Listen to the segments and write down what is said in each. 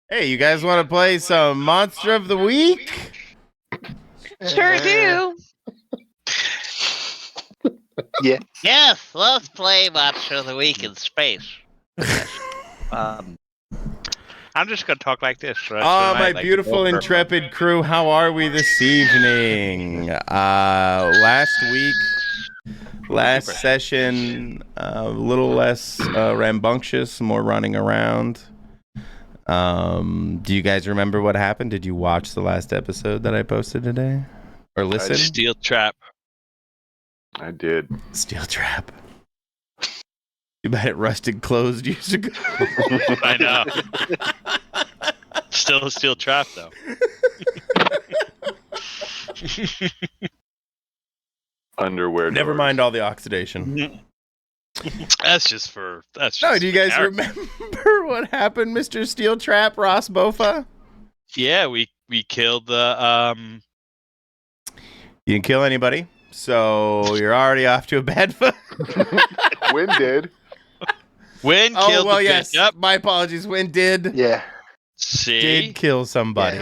Hey, you guys want to play some Monster of the Week? Sure do. Yeah. Yes, let's play Monster of the Week in space. I'm just gonna talk like this. For the rest of the Oh, night, my like beautiful, the intrepid crew, how are we this evening? Last session, a little less rambunctious, more running around. Do you guys remember what happened? Did you watch the last episode that I posted today? Or listen? Steel trap. I did. Steel trap. Too bad it rusted closed years ago. I know. Still a steel trap though. Underwear. Never doors. mind all the oxidation. That's just for. That's No, just do you for guys character. remember what happened, Mr. Steel Trap, Ross Bofa? Yeah, we killed the You didn't kill anybody, so you're already off to a bad foot. Win did. Wynn Oh, killed well, the yes. bishop. My apologies. Wynn did See, kill somebody.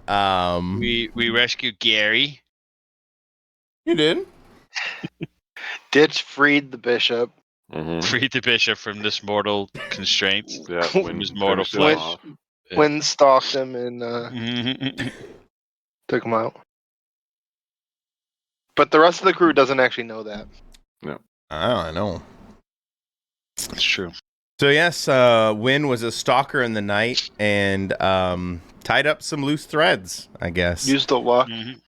Yeah. we rescued Gary. You did? Ditch freed the bishop. Mm-hmm. Freed the bishop from this mortal constraints. Yeah, From his mortal finished him flesh. off. Yeah. Wynn stalked him and Mhm. took him out. But the rest of the crew doesn't actually know that. I know. That's true. So, yes, Wynn was a stalker in the night and tied up some loose threads, I guess. Used the luck. Mhm.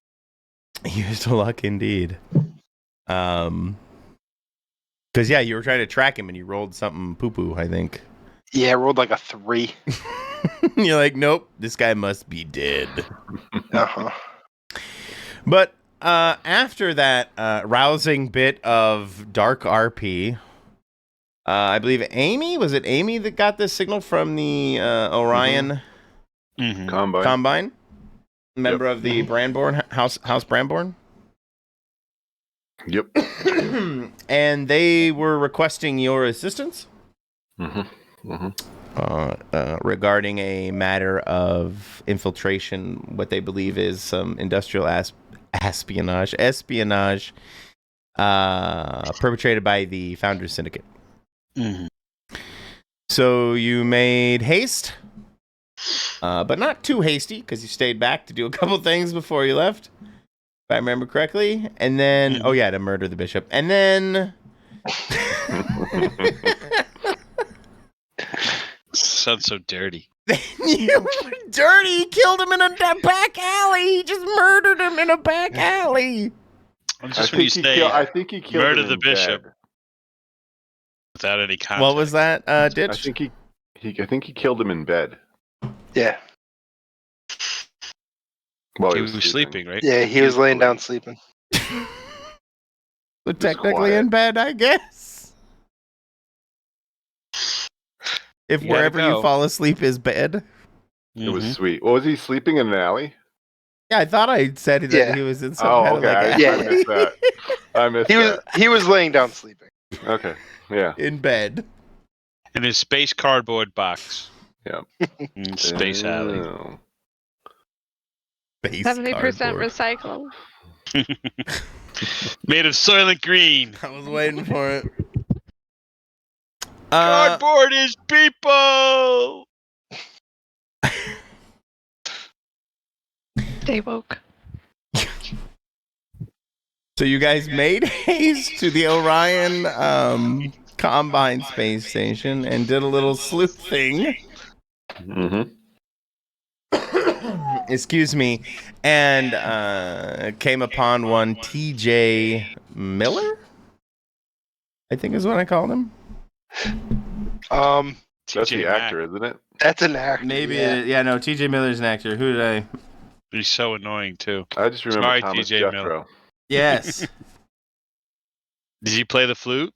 Used to luck indeed. Because, yeah, you were trying to track him and you rolled something poo-poo, I think. Yeah, I rolled like a 3. You're like, nope, this guy must be dead. Uh-huh. But after that rousing bit of dark RP, I believe was it Amy that got this signal from the Orion Mhm. Combine. Member of the Brandborn, House Brandborn? Yep. And they were requesting your assistance Mm-hmm. Mm-hmm. regarding a matter of infiltration, what they believe is some industrial espionage perpetrated by the Founders Syndicate. Mhm. So you made haste, but not too hasty, because you stayed back to do a couple things before you left, if I remember correctly. And then, to murder the bishop. And then... Sounds so dirty. You were dirty. He killed him in a back alley. He just murdered him in a back alley. Just when you say I think he killed murder him the in bishop bed. without any context. What was that, I Ditch? think he killed him in bed. Yeah. While He was sleeping, right? Yeah, he was laying down sleeping. So technically quiet. in bed, I guess. If You gotta wherever you go. fall asleep is bed. It was Mhm. sweet. Well, was he sleeping in an alley? Yeah, I thought I said that Yeah. he was in some Oh, kind of okay. like Yeah. I missed that. I missed He was laying down sleeping. that. Okay. Yeah. in bed. In his space cardboard box. Yeah. In Space Alley. Oh. Base 70% cardboard. recycled. Made of Soylent Green. I was waiting for it. Cardboard is people! Stay woke. So you guys made haste to the Orion Combine space station and did a little sleuthing. Mm-hmm. Excuse me, and came upon one TJ Miller, I think is what I called him. That's TJ the Maxx. actor, isn't it? That's an actor. Maybe, yeah. no, TJ Miller's an actor. Who did I? He's so annoying, too. I just remember Sorry, Thomas TJ Jethro. Yes. Did he play the flute?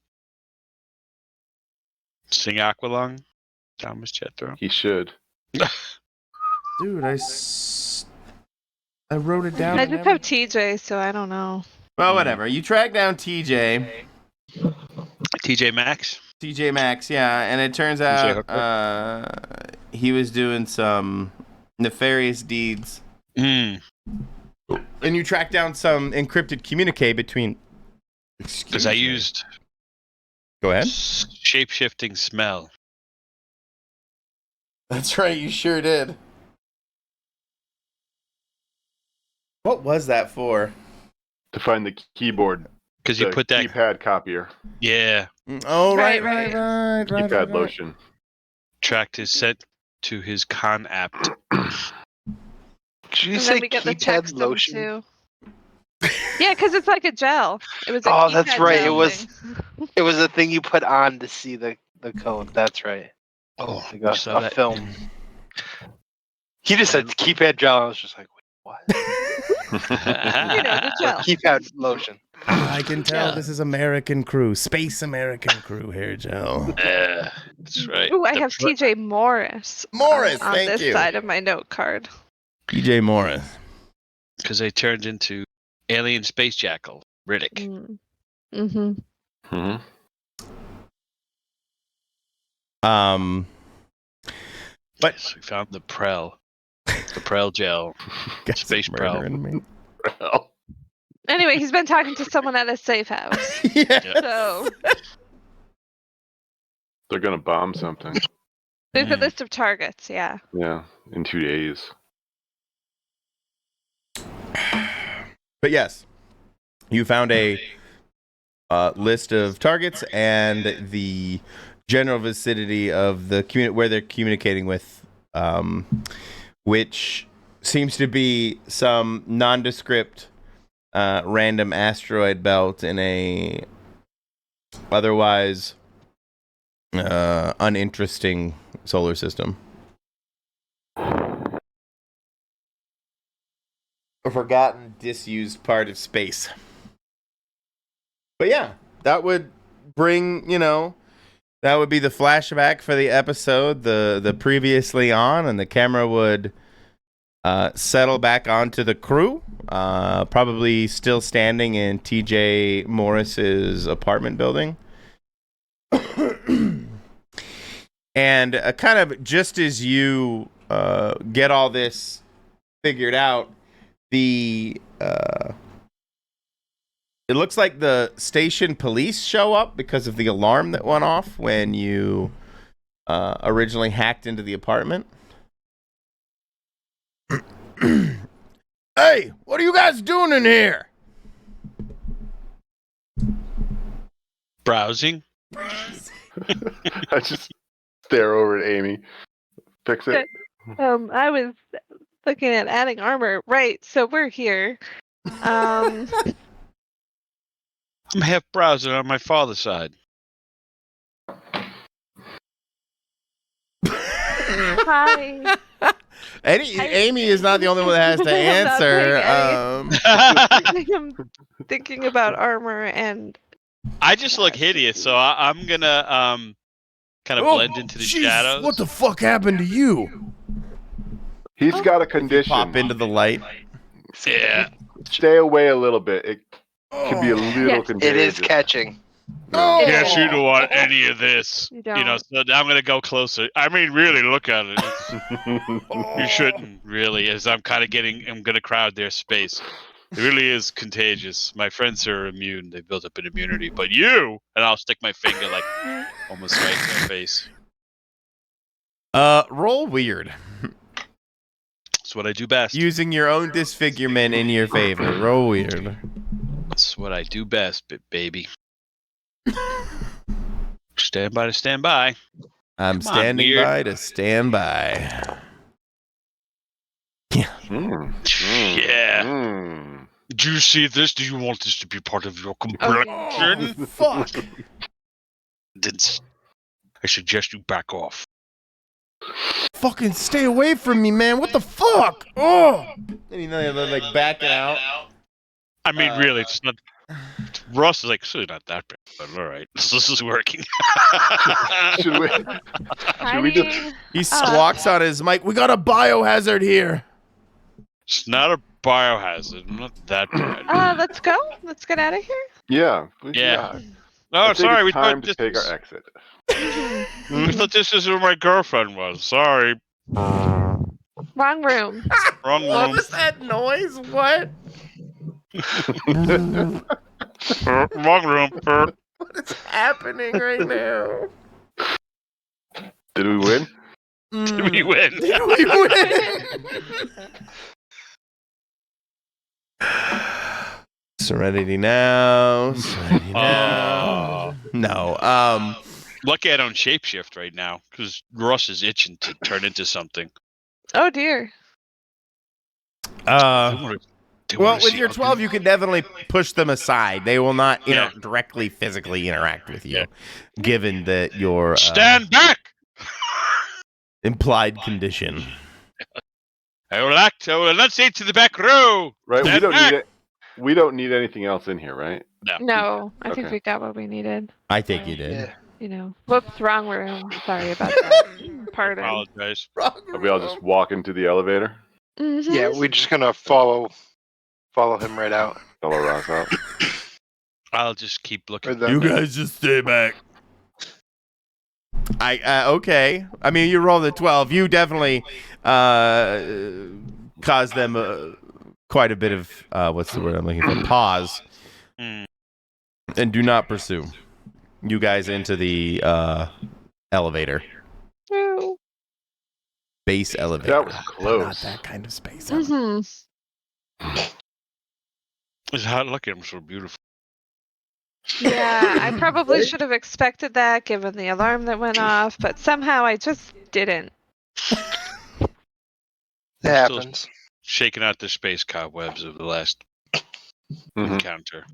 Sing Aqualung? Thomas Jethro? He should. Dude, I wrote it down. I just have TJ, so I don't know. Well, whatever. You track down TJ TJ Maxx? Maxx, yeah, and it turns TJ out he was doing some nefarious deeds. Mm. And you track down some encrypted communique between. Because I used Go ahead. shape-shifting smell. That's right, you sure did. What was that for? To find the keyboard. Because you the put that. keypad copier. Yeah. Oh, right. Keypad lotion. Tracked his scent to his con app. Did you And say then we get the keypad text lotion? too. Yeah, because it's like a gel. It was. A Oh, that's keypad right, gel it was- thing. It was a thing you put on to see the code. That's right. Oh, Like you saw a that? film. He just said keypad gel. I was just like, wait, what? The gel. Keypad lotion. I can tell Yeah. this is American crew, Space American crew hair gel. Yeah, that's right. Ooh, I The have TJ Morris. Morris, on thank this you. side of my note card. PJ Morris. Because they turned into alien space jackal Riddick. Mm-hmm. Mhm. But- Yes, we found the Prel. The Prel gel. Guys Space are murdering me. Well, Anyway, he's been talking to someone at a safe house. Yeah. So they're gonna bomb something. there's a Mm. list of targets. Yeah. Yeah, in 2 days. But yes, you found a list of targets and the general vicinity of the where they're communicating with, which seems to be some nondescript random asteroid belt in a otherwise uninteresting solar system. A forgotten, disused part of space. But yeah, that would bring, that would be the flashback for the episode, the previously on, and the camera would settle back onto the crew, probably still standing in TJ Morris's apartment building. And kind of just as you get all this figured out, it looks like the station police show up because of the alarm that went off when you originally hacked into the apartment. Hey, what are you guys doing in here? Browsing. I just stare over at Amy. Fix it. I was looking at adding armor. Right. So we're here. I'm half browsing on my father's side. Hi. Amy is not the only one that has to I'm not answer. I'm thinking about armor and I just look hideous, so I'm gonna kind of blend into the shadows. What the fuck happened to you? He's got a condition. Pop into the light. Yeah. Stay away a little bit. It can be a little Yes. contagious. It is catching. Oh. Yes, you don't want any of this. You You know, don't. so I'm gonna go closer. I mean, really look at it. Oh. You shouldn't really, as I'm gonna crowd their space. It really is contagious. My friends are immune. They built up an immunity. But you, and I'll stick my finger like almost right in their face. Roll weird. That's what I do best. Using your own disfigurement in your favor. Roll weird. That's what I do best, baby. Stand by to stand by. I'm Come on, standing weird. by to stand by. Yeah. Mm. Do you see this? Do you want this to be part of your complexion? Oh, fuck. Then I suggest you back off. Fucking stay away from me, man. What the fuck? Oh. And they're like backing out. I mean, really, it's not. Russ is like, it's really not that bad, but all right, this is working. Should we? Should we just? Hiding. He squawks on his mic. We got a biohazard here. It's not a biohazard. Not that bad. Let's go. Let's get out of here. Yeah. Yeah. I Oh, think sorry. it's We time thought to this take was- our exit. I thought this is where my girlfriend was. Sorry. Wrong room. Wrong What room. was that noise? What? Wrong room. What is happening right now? Did we win? Did we win? Did we win? Serenity now. Serenity now. No. Lucky I don't shapeshift right now, because Russ is itching to turn into something. Oh dear. Well, with your 12, you can definitely push them aside. They will not, directly physically interact with you, given that your Stand back! implied condition. I will enunciate to the back row. Right. Stand back! We don't need anything else in here, right? No, I think Okay. we got what we needed. I think you did. Yeah. Whoops, wrong room. Sorry about that. Pardon. Apologize. Are we all just walking to the elevator? Mhm. Yeah, we're just gonna follow him right out. Follow Ross out. I'll just keep Or looking. the- You guys just stay back. Okay. I mean, you roll the 12. You definitely cause them quite a bit of what's the word I'm looking for? Pause. Mm. And do not pursue. You guys into the elevator. Woo. Base elevator. That was Not close. that kind of space. elevator. Mhm. It's hot. Look at him, so beautiful. Yeah, I probably should have expected that given the alarm that went off, but somehow I just didn't. It Still happens. shaking out the space cobwebs of the last Mhm. encounter.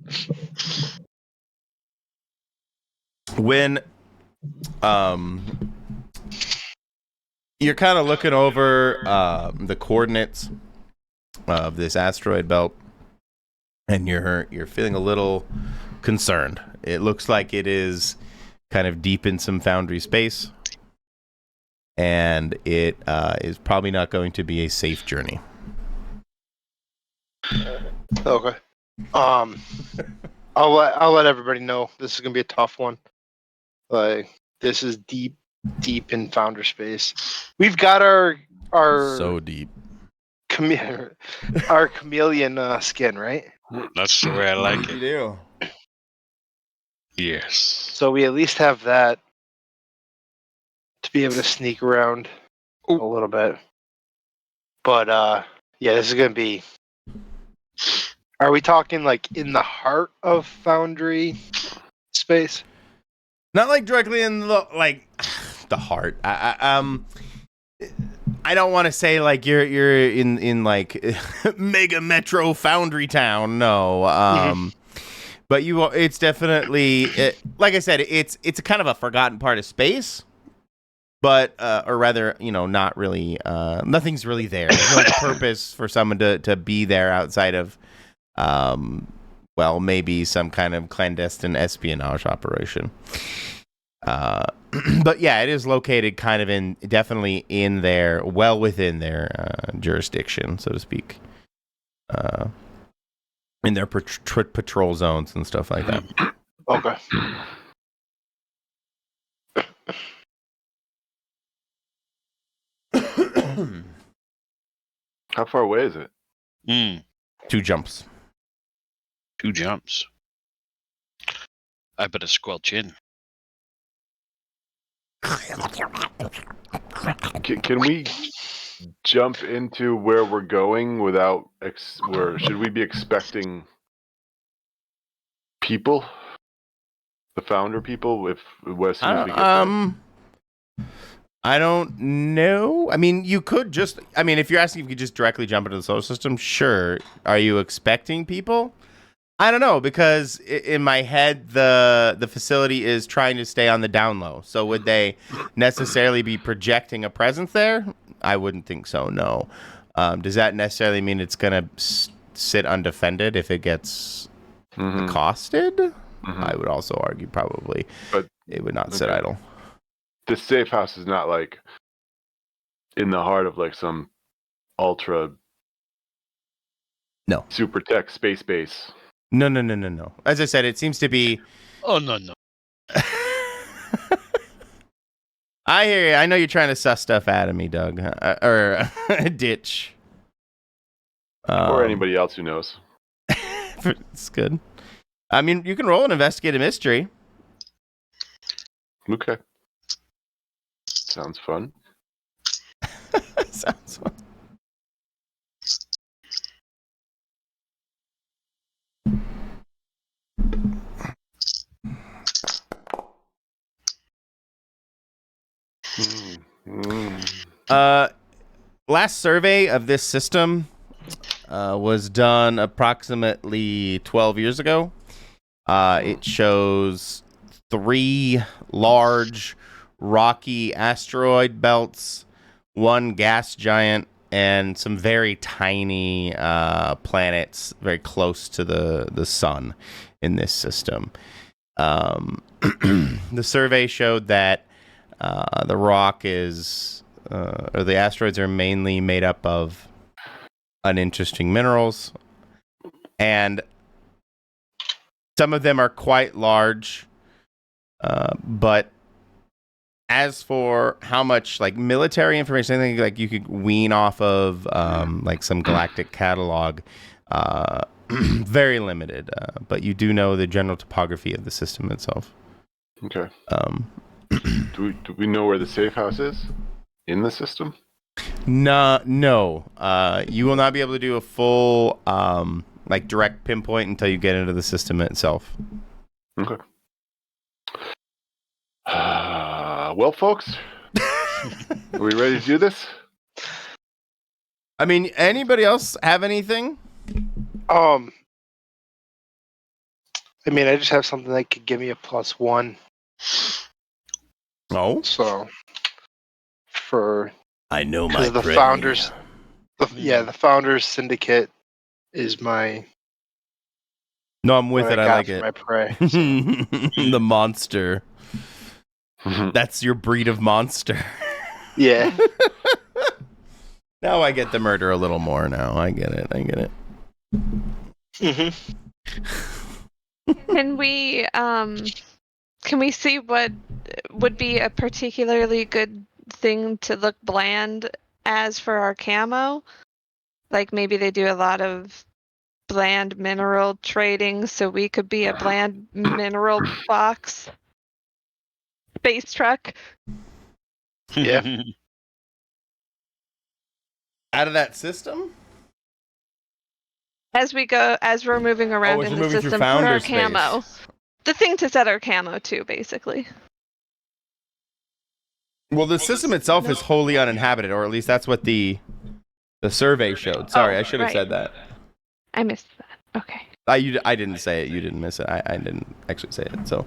When you're kind of looking over the coordinates of this asteroid belt, and you're feeling a little concerned. It looks like it is kind of deep in some Foundry space, and it is probably not going to be a safe journey. Okay. I'll let everybody know this is gonna be a tough one. Like this is deep in founder space. We've got our So deep. our chameleon skin, right? That's the way I like it. do. Yes. So we at least have that to be able to sneak around a little bit. But yeah, this is gonna be. Are we talking like in the heart of Foundry space? Not like directly in the the heart. I don't want to say like you're in like mega metro Foundry town. No. But it's definitely like I said, it's a kind of a forgotten part of space. But or rather, not really. Nothing's really there. There's no purpose for someone to be there outside of, well, maybe some kind of clandestine espionage operation. But yeah, it is located kind of definitely in their, well within their jurisdiction, so to speak. In their patrol zones and stuff like that. Okay. How far away is it? 2 jumps. 2 jumps. I better squelch in. Can we jump into where we're going without should we be expecting people, the founder people, as soon as we get there? I don't know. I mean, you could just. I mean, if you're asking if you could just directly jump into the solar system, sure. Are you expecting people? I don't know, because in my head, the facility is trying to stay on the down low. So would they necessarily be projecting a presence there? I wouldn't think so, no. Does that necessarily mean it's going to sit undefended if it gets accosted? Mm-hmm. I would also argue probably. But it would not sit idle. This safe house is not like in the heart of like some ultra super tech space base. No. As I said, it seems to be. Oh, no. I hear you. I know you're trying to suss stuff out of me, Doug. Or Ditch. Or anybody else who knows. It's good. I mean, you can roll an investigative mystery. Okay. Sounds fun. Sounds fun. Last survey of this system was done approximately 12 years ago. It shows 3 large rocky asteroid belts, 1 gas giant, and some very tiny planets very close to the sun in this system. The survey showed that the rock is, or the asteroids are mainly made up of uninteresting minerals, and some of them are quite large, but as for how much like military information, I think like you could wean off of like some galactic catalog, very limited, but you do know the general topography of the system itself. Okay. Do we know where the safe house is in the system? No. You will not be able to do a full like direct pinpoint until you get into the system itself. Okay. Well, folks, are we ready to do this? I mean, anybody else have anything? I mean, I just have something that could give me a +1. No. So, for I know because the founders, the Founders Syndicate is my. No, I'm with what it. I got like for it. My prey. So. The monster. That's your breed of monster. Yeah. Now I get the murder a little more. Now I get it. Mm-hmm. Can we see what would be a particularly good thing to look bland as for our camo? Like maybe they do a lot of bland mineral trading, so we could be a bland mineral box space truck. Yeah. Out of that system? As we're moving around as in you're the moving through system for our Founders camo. space. The thing to set our camo to, basically. Well, the system itself is wholly uninhabited, or at least that's what the survey showed. Sorry, I should have said that. I missed that. Okay. I didn't say it. You didn't miss it. I didn't actually say it. So,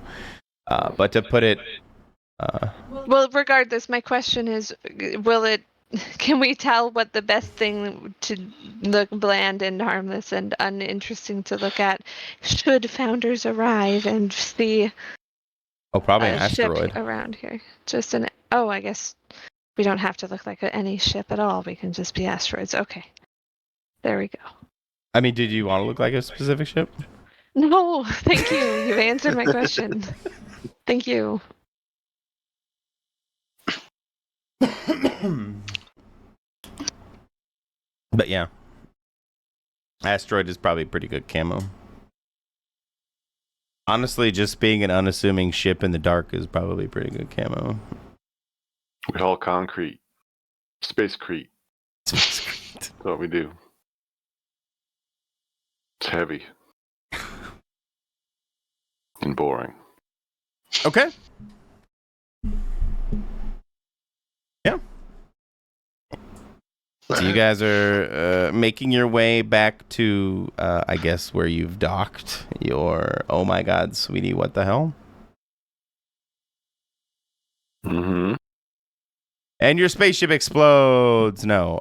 but to put it. Well, regardless, my question is, can we tell what the best thing to look bland and harmless and uninteresting to look at should Founders arrive and see Probably an a ship asteroid. around here? I guess we don't have to look like any ship at all. We can just be asteroids. Okay. There we go. I mean, did you want to look like a specific ship? No, thank you. You've answered my question. Thank you. But yeah, asteroid is probably pretty good camo. Honestly, just being an unassuming ship in the dark is probably pretty good camo. We haul concrete. Spacecrete. That's what we do. It's heavy. And boring. Okay. Yeah. So you guys are making your way back to, I guess, where you've docked your, oh my god, sweetie, what the hell? Mm-hmm. And your spaceship explodes. No.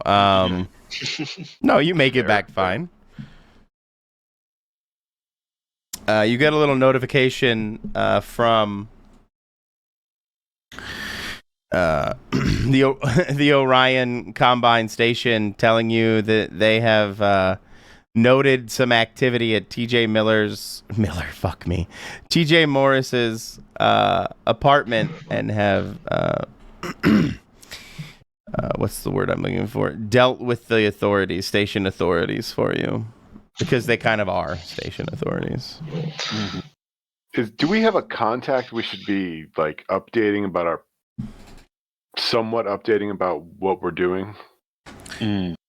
No, you make it back fine. You get a little notification from the Orion Combine Station telling you that they have noted some activity at TJ Morris's apartment and have what's the word I'm looking for? Dealt with the authorities, station authorities for you. Because they kind of are station authorities. Do we have a contact we should be like updating about what we're doing?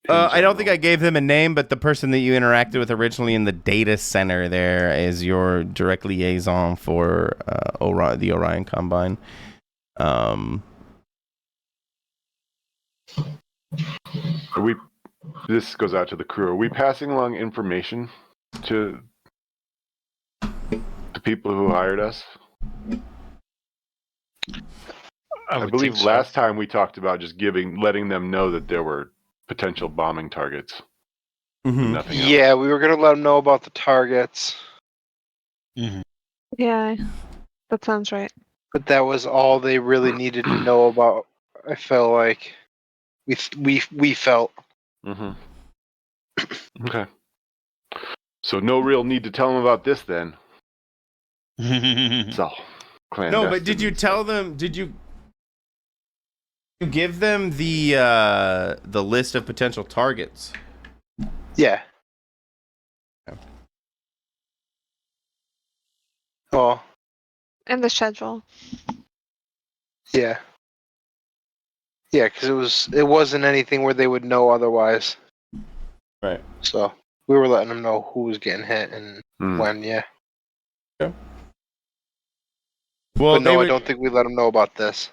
I don't think I gave them a name, but the person that you interacted with originally in the data center there is your direct liaison for the Orion Combine. This goes out to the crew. Are we passing along information to the people who hired us? I believe last time we talked about just letting them know that there were potential bombing targets. Mm-hmm. Nothing else. Yeah, we were going to let them know about the targets. Yeah, that sounds right. But that was all they really needed to know about. I felt like we felt. Mm-hmm. Okay. So no real need to tell them about this then. So, no, but did you tell them? Did you give them the list of potential targets? Yeah. Okay. Oh. And the schedule. Yeah. Yeah, because it wasn't anything where they would know otherwise. Right. So we were letting them know who was getting hit and when. Yeah. Okay. Well, but no, I don't think we let them know about this.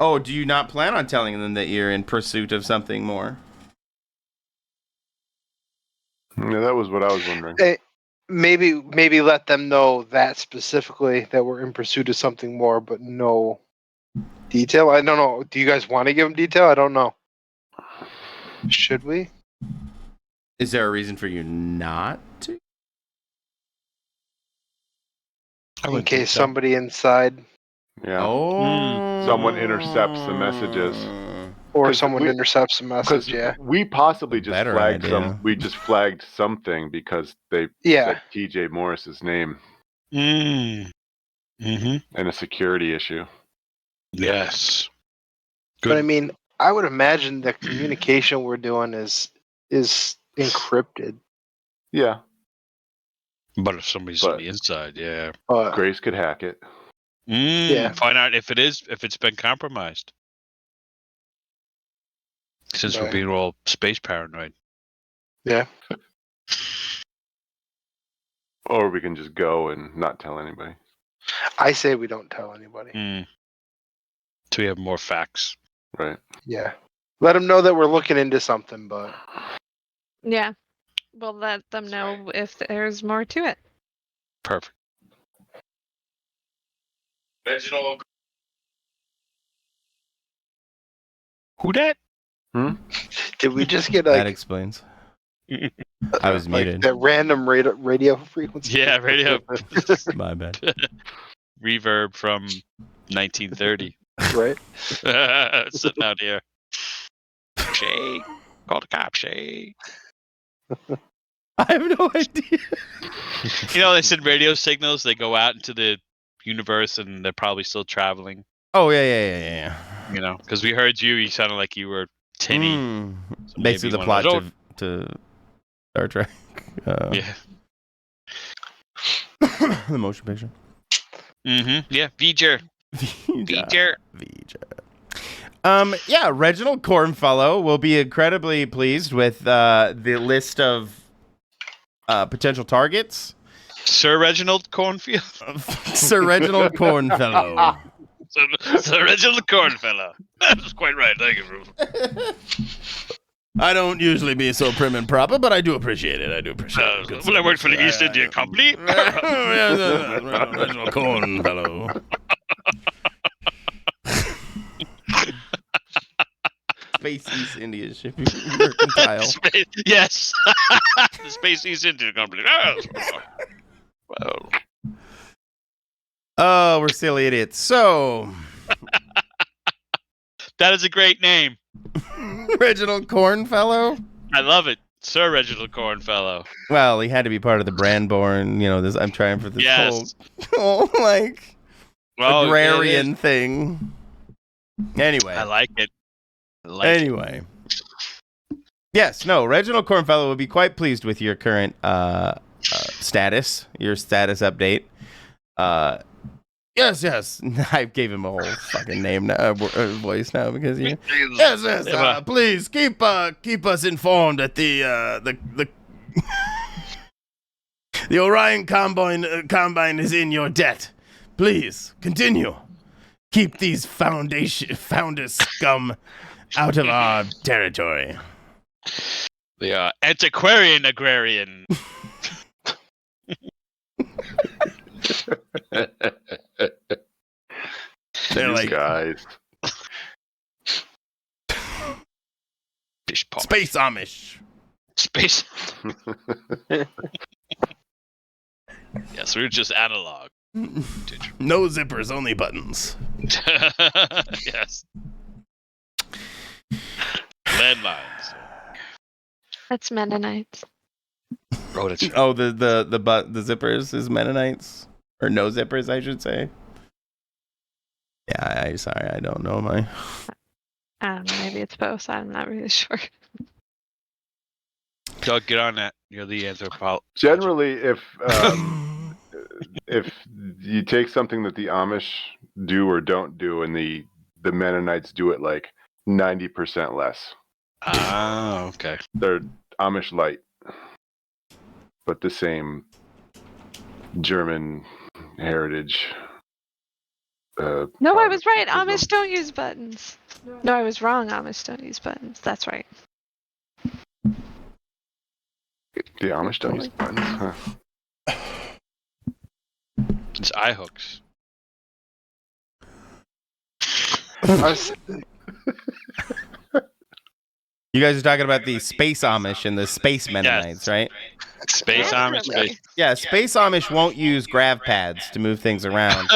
Oh, do you not plan on telling them that you're in pursuit of something more? Yeah, that was what I was wondering. Maybe let them know that specifically that we're in pursuit of something more, but no detail. I don't know. Do you guys want to give them detail? I don't know. Should we? Is there a reason for you not to? In case somebody inside. Yeah. Oh. Someone intercepts the messages. Or someone intercepts a message, yeah. We possibly just flagged idea. we just flagged something because they said TJ Morris's name. Mm-hmm. And a security issue. Yes. Good. But I mean, I would imagine the communication we're doing is encrypted. Yeah. But if somebody's on the inside, yeah. Grace could hack it. Yeah. Find out if it's been compromised. Since we're being all space paranoid. Yeah. Or we can just go and not tell anybody. I say we don't tell anybody. So we have more facts. Right. Yeah. Let them know that we're looking into something, but... Yeah. We'll let them know if there's more to it. Perfect. Reginald. Who dat? Did we just get that explains. I was like muted. that random radio frequency? Yeah, radio. My bad. Reverb from 1930. Right? Sitting out here. Shay. Call the cops, Shay. I have no idea. You know, they send radio signals. They go out into the universe, and they're probably still traveling. Oh, yeah. You know, because we heard you. You sounded like you were tinny. So basically, the plot to Star Trek. Yeah. The motion picture. Yeah, V'ger. Yeah, Reginald Cornfellow will be incredibly pleased with the list of potential targets. Sir Reginald Cornfield. Sir Reginald Cornfellow. Sir Reginald Cornfellow. That's quite right. Thank you, Bruce. I don't usually be so prim and proper, but I do appreciate it. it. Well, I worked for the East India Company. Reginald Cornfellow. Space East India Shipping Mercantile. Yes. The Space East India Company. Well. Oh, we're silly idiots. So. That is a great name. Reginald Cornfellow? I love it. Sir Reginald Cornfellow. Well, he had to be part of the Brandborn, this I'm trying for this whole agrarian thing. Anyway. I like it. Anyway. Yes, no, Reginald Cornfellow will be quite pleased with your current status, your status update. Yes. I gave him a whole fucking name now, voice now because you. Yes. Please keep us informed that the the Orion combine is in your debt. Please continue. Keep these founders scum out of our territory. The antiquarian agrarian. They're These like guys. Fish pot. Space Amish. Space. Yes, we're just analog. No zippers, only buttons. Yes. Landlines. That's Mennonites. Oh, that's right. Oh, the zippers is Mennonites or no zippers, I should say. Yeah, sorry, I don't know my. I don't know, maybe it's both. I'm not really sure. Doug, get on that. You're the anthropologist. Generally, if you take something that the Amish do or don't do, and the Mennonites do it like 90% less. Ah, okay. They're Amish light, but the same German heritage. No, I was right. Amish don't use buttons. No, I was wrong. Amish don't use buttons. That's right. The Amish don't use buttons. Huh. It's eye hooks. You guys are talking about the Space Amish and the Space Mennonites, right? Space Amish. Space. Yeah, Space Amish won't use grav pads to move things around.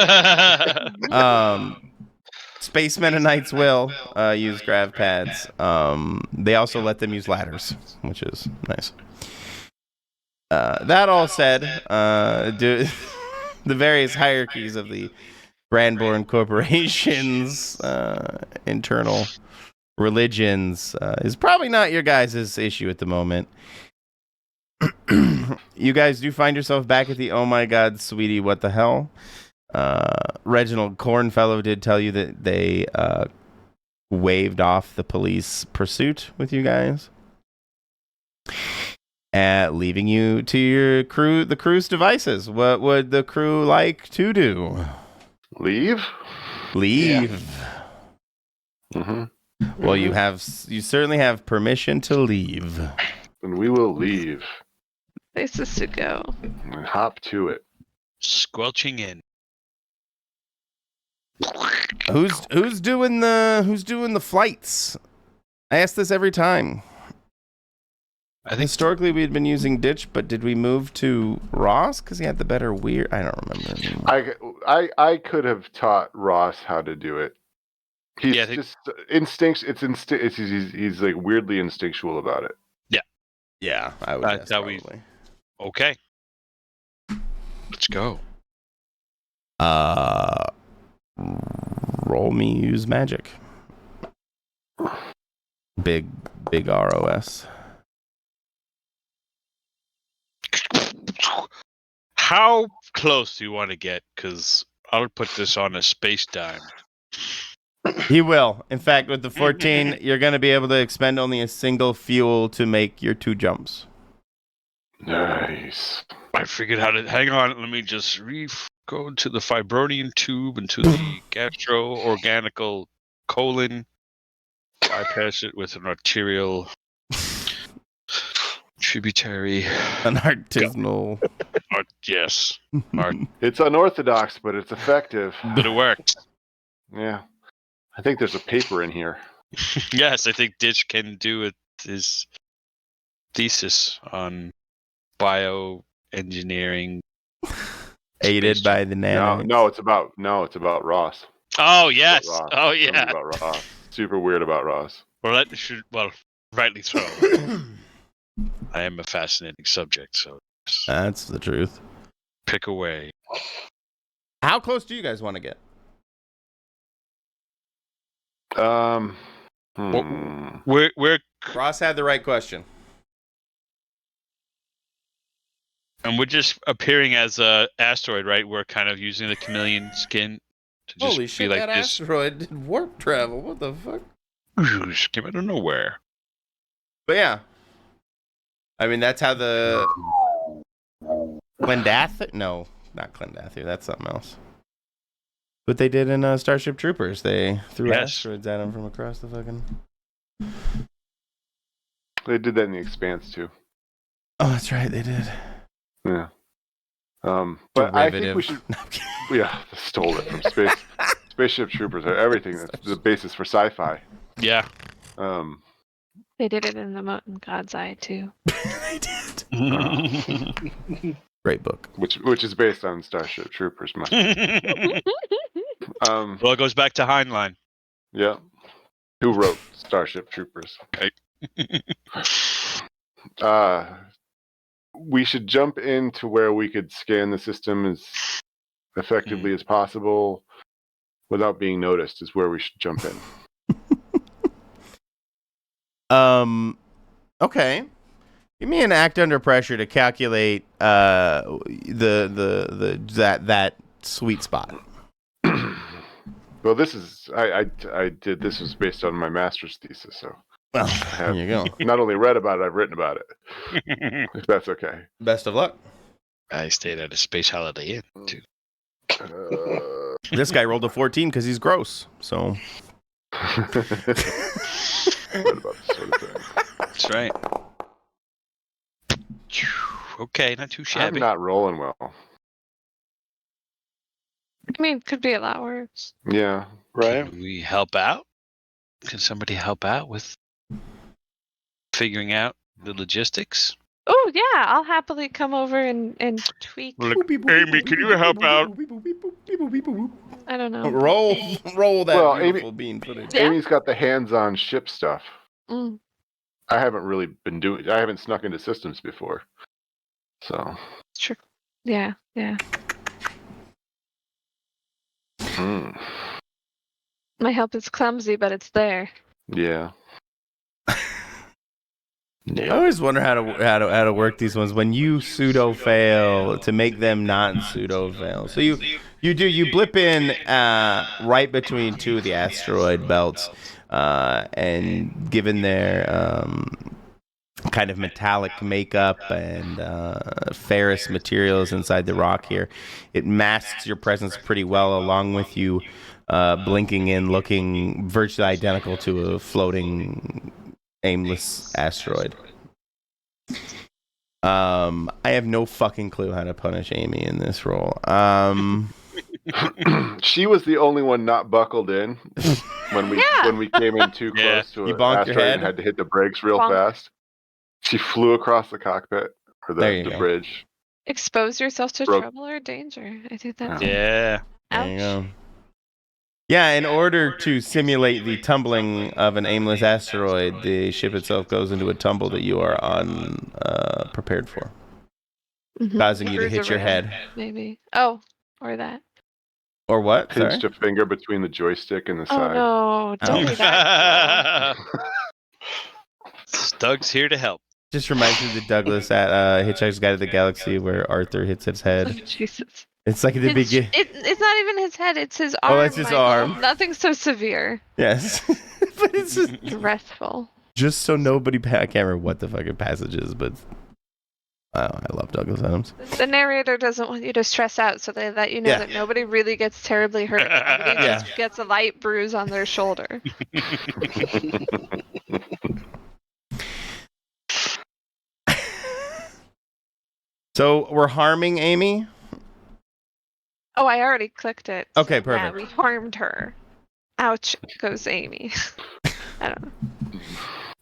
Space Mennonites will use grav pads. They also let them use ladders, which is nice. That all said, the various hierarchies of the Brandborn Corporation's internal religions is probably not your guys' issue at the moment. You guys do find yourself back at the oh my god, sweetie, what the hell? Reginald Cornfellow did tell you that they waved off the police pursuit with you guys, leaving you to the crew's devices. What would the crew like to do? Leave? Leave. Yeah. Mm-hmm. Well, you certainly have permission to leave. And we will leave. Places to go. And hop to it. Squelching in. Who's doing the flights? I ask this every time. I think Historically we had been using Ditch, but did we move to Ross because he had the better weird? I don't remember anymore. I could have taught Ross how to do it. He's just instinct. He's like weirdly instinctual about it. Yeah, I would guess probably. Okay. Let's go. Roll me use magic. Big ROS. How close do you want to get? Because I'll put this on a space dime. He will. In fact, with the 14, you're going to be able to expend only a single fuel to make your 2 jumps. Nice. I figured how to. Hang on. Let me just go to the fibronian tube into the gastro-organical colon. Bypass it with an arterial tributary. An artisanal. Yes. It's unorthodox, but it's effective. But it works. Yeah. I think there's a paper in here. Yes, I think Ditch can do his thesis on bioengineering. Aided by the nano. No, it's about Ross. Oh yes. Ross. Oh yeah. Something about Ross. Super weird about Ross. Well, rightly so. I am a fascinating subject, so That's the truth. pick away. How close do you guys want to get? We're Ross had the right question. and we're just appearing as a asteroid, right? We're kind of using the chameleon skin to just Holy be shit, like that this. asteroid did warp travel. What the fuck? Just came out of nowhere. But yeah. I mean, that's how the Clendath? No, not Clendath. That's something else. What they did in Starship Troopers. They threw asteroids at him from across the fucking... They did that in The Expanse, too. Oh, that's right. They did. Yeah. But I think we should... No, I'm kidding. Yeah, stole it from space. Spaceship Troopers are everything. That's the basis for sci-fi. Yeah. They did it in The Moat in God's Eye, too. They did. Great book. Which is based on Starship Troopers. Well, it goes back to Heinlein. Yeah. Who wrote Starship Troopers? Right. We should jump into where we could scan the system as effectively as possible without being noticed is where we should jump in. Okay. Give me an act under pressure to calculate that sweet spot. Well, this is I did this was based on my master's thesis, so Well, there you go. not only read about it, I've written about it. If that's okay. Best of luck. I stayed at a space holiday inn too. This guy rolled a 14 because he's gross. So. What about this sort of thing? That's right. Okay, not too I'm shabby. not rolling well. I mean, it could be a lot worse. Yeah. Right? Can we help out? Can somebody help out with figuring out the logistics? Oh, yeah, I'll happily come over and tweak. Look, Amy, can you help out? I don't know. Roll that Well, beautiful bean footage. Yeah. Amy's got the hands-on ship stuff. Mm. I haven't really been doing. I haven't snuck into systems before, so. Sure. Yeah. My help is clumsy, but it's there. Yeah. I always wonder how to work these ones when you pseudo fail to make them not pseudo fail. So you blip in right between two of the asteroid belts, and given their kind of metallic makeup and ferrous materials inside the rock here, it masks your presence pretty well, along with you blinking in, looking virtually identical to a floating aimless asteroid. I have no fucking clue how to punish Amy in this role. She was the only one not buckled in when we came in too close to You an bonked your asteroid head? and had to hit the brakes real Bonk. fast. She flew across the cockpit or There you the go. bridge. Expose yourself to Broke. trouble or danger. I think that's Yeah. There you ouch. go. Yeah, in order to simulate the tumbling of an aimless asteroid, the ship itself goes into a tumble that you are prepared for, Mhm. causing you to Cruise hit your around, head. Maybe. Oh, or that. Or what? Sorry? Pinched a finger between the joystick and the Oh side. no! Don't be that. Doug's here to help. Just reminds me of the Douglas at Hitchhiker's Guide to the Galaxy where Arthur hits his Oh, head. Jesus. It's like at the beginning. It's not even his head. It's his arm. Oh, it's his Michael. arm. Nothing so severe. Yes. But it's It's restful. just so nobody... I can't remember what the fucking passage is, but... I love Douglas Adams. The narrator doesn't want you to stress out, so they let you know Yeah. that nobody really gets terribly hurt. Everybody Yeah. just gets a light bruise on their shoulder. So we're harming Amy? Oh, I already clicked it. Okay, Yeah, perfect. we harmed her. Ouch goes Amy. I don't know.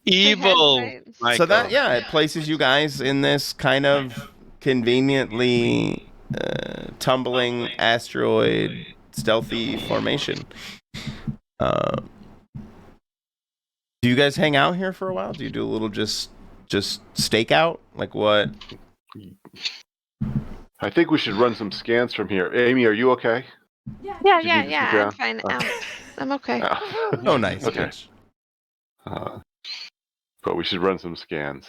Evil. Right. So that, yeah, it places you guys in this kind of conveniently tumbling asteroid stealthy formation. Do you guys hang out here for a while? Do you do a little just stakeout? Like what? I think we should run some scans from here. Amy, are you okay? Yeah, Did you yeah, just yeah. go I'm down? fine. Okay. Ouch. I'm okay. Oh, nice. Okay. Ditch. But we should run some scans.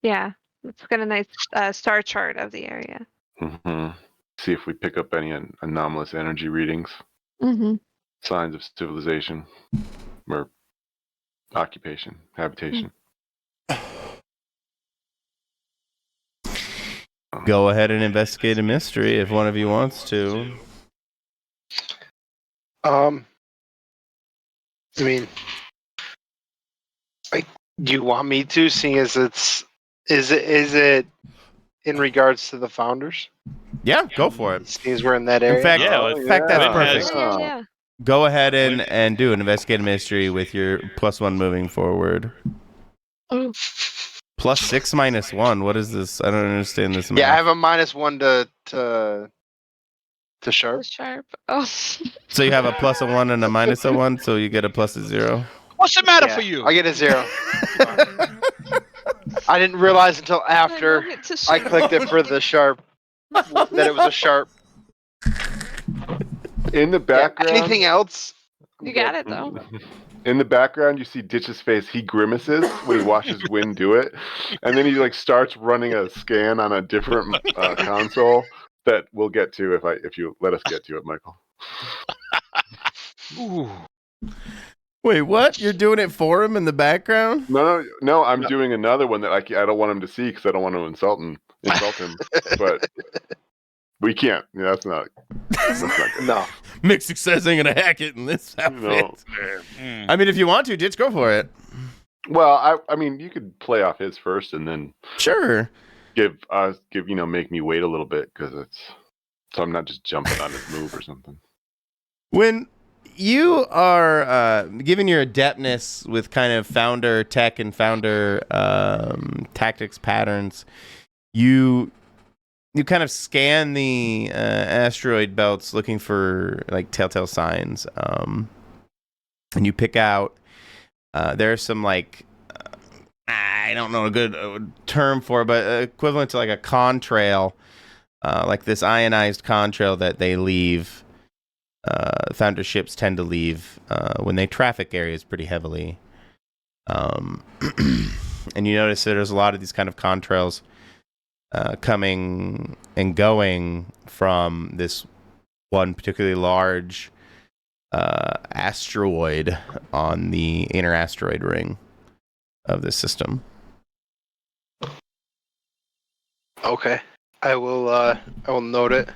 Yeah, let's get a nice star chart of the area. Hmm. See if we pick up any anomalous energy readings, Mm-hmm. signs of civilization, or occupation, habitation. Go ahead and investigate a mystery if one of you wants to. I mean, do you want me to? Seeing as is it in regards to the founders? Yeah, go for it. Seeing as we're in that area. fact- Yeah, in fact, that's Wynn perfect. has- Yeah. Go ahead and do an investigate a mystery with your +1 moving forward. Oh, +6 -1. What is this? I don't understand this. Yeah, I math. have a -1 to sharp. sharp. Oh. So you have a +1 and a -1, so you get a +0. What's the matter Yeah, for you? I get a 0. I didn't realize until after I want it to I sharp. clicked it for the sharp that it was a sharp. In the Yeah, background, anything else? You got it though. in the background, you see Ditch's face. He grimaces when he watches Wynn do it, and then he like starts running a scan on a different console that we'll get to if you let us get to it, Michael. Ooh. Wait, what? You're doing it for him in the background? No. I'm doing another one that I don't want him to see because I don't want to insult him. But we can't. Yeah, that's not good. No. Mixed success ain't gonna hack it in this outfit. No. Mm. I mean, if you want to, just go for it. Well, I mean, you could play off his first and then Sure. make me wait a little bit so I'm not just jumping on his move or something. When you are given your adeptness with kind of founder tech and founder tactics patterns, you kind of scan the asteroid belts looking for like telltale signs, and you pick out there's some like I don't know a good term for it, but equivalent to like a contrail, like this ionized contrail that they leave. Founder ships tend to leave when they traffic areas pretty heavily. And you notice that there's a lot of these kind of contrails coming and going from this one particularly large asteroid on the inner asteroid ring of the system. Okay. I will note it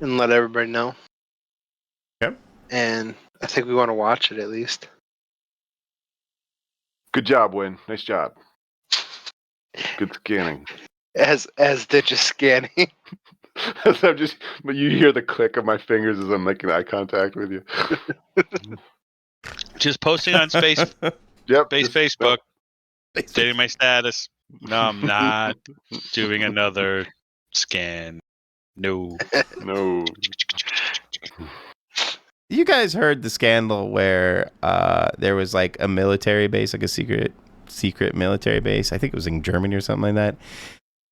and let everybody know. Okay. And I think we want to watch it at least. Good job, Wynn. Nice job. Good scanning. As Ditch is scanning. But you hear the click of my fingers as I'm making eye contact with you. Just posting on space Yep. Facebook, stating my status. No, I'm not doing another scan. No. No. You guys heard the scandal where there was like a military base, like a secret military base. I think it was in Germany or something like that.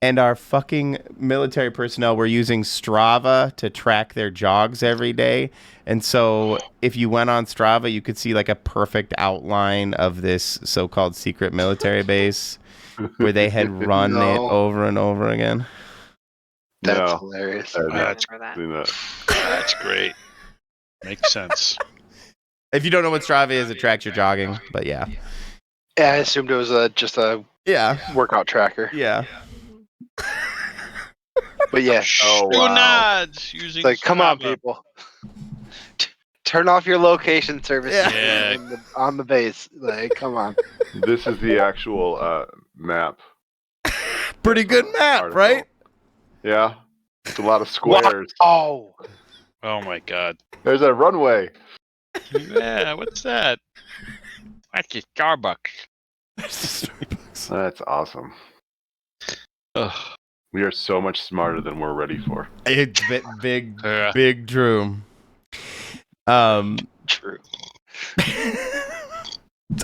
And our fucking military personnel were using Strava to track their jogs every day. And so if you went on Strava, you could see like a perfect outline of this so-called secret military base where they had run No. it over and over again. That's No. hilarious. I That's, remember that. that's great. Makes sense. If you don't know what Strava is, it tracks your jogging. But yeah. Yeah, I assumed it was just a Yeah. workout tracker. Yeah. But yeah, Oh, Do wow. nods using it's like, come on, Strava. people. Turn off your location services Yeah. on the base. Like, come on. This is the actual map. Pretty good map, Article. right? Yeah. It's a lot of squares. Oh, Oh my god. There's a runway. Yeah, what's that? That's a Starbucks. That's awesome. Ugh. We are so much smarter than we're ready for. It's big, Yeah. big Drew. true.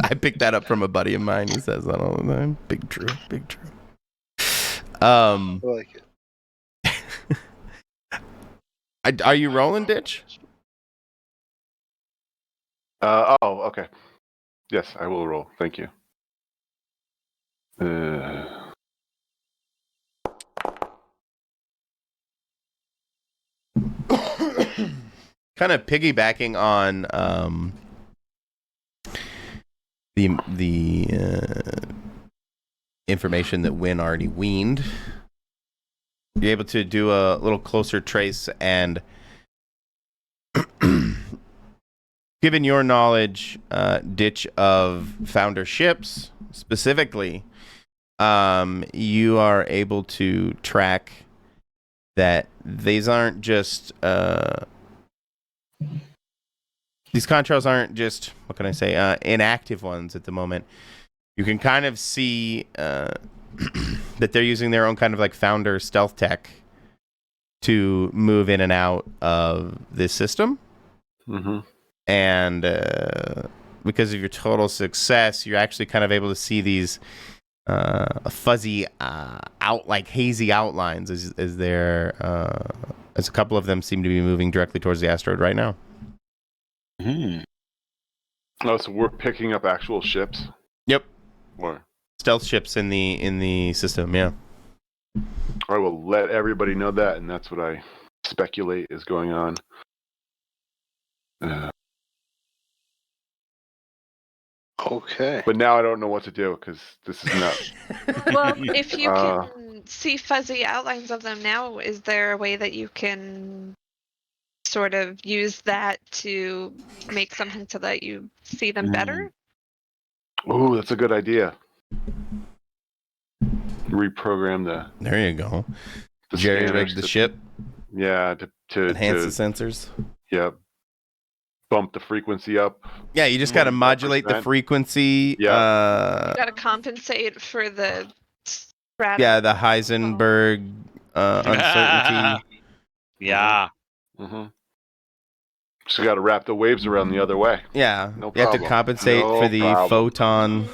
I picked that up from a buddy of mine. He says that all the time. Big Drew, big Drew. I like it. Are you rolling, Ditch? Okay. Yes, I will roll. Thank you. Kind of piggybacking on the information that Wynn already weaned. You're able to do a little closer trace, and given your knowledge, Ditch, of founder ships specifically, you are able to track that these aren't just these contrails aren't just, what can I say, inactive ones at the moment. You can kind of see that they're using their own kind of like founder stealth tech to move in and out of this system. Mm-hmm. And because of your total success, you're actually kind of able to see these fuzzy like hazy outlines as they're as a couple of them seem to be moving directly towards the asteroid right now. Oh, so we're picking up actual ships? Yep. Or Stealth ships in the system, yeah. I will let everybody know that, and that's what I speculate is going on. Okay. But now I don't know what to do because this is nuts. Well, if you can see fuzzy outlines of them now, is there a way that you can sort of use that to make something so that you see them better? Oh, that's a good idea. Reprogram the There you go. the Jerry scanners rigged the to- ship, Yeah, to enhance the sensors. yeah, bump the frequency up. Yeah, you just got to modulate the 100%. frequency. You got to compensate for the strata. Yeah, the Heisenberg uncertainty. Yeah. Mm-hmm. So you got to wrap the waves around the other way. Yeah, No you have to problem. compensate No for the problem. photon.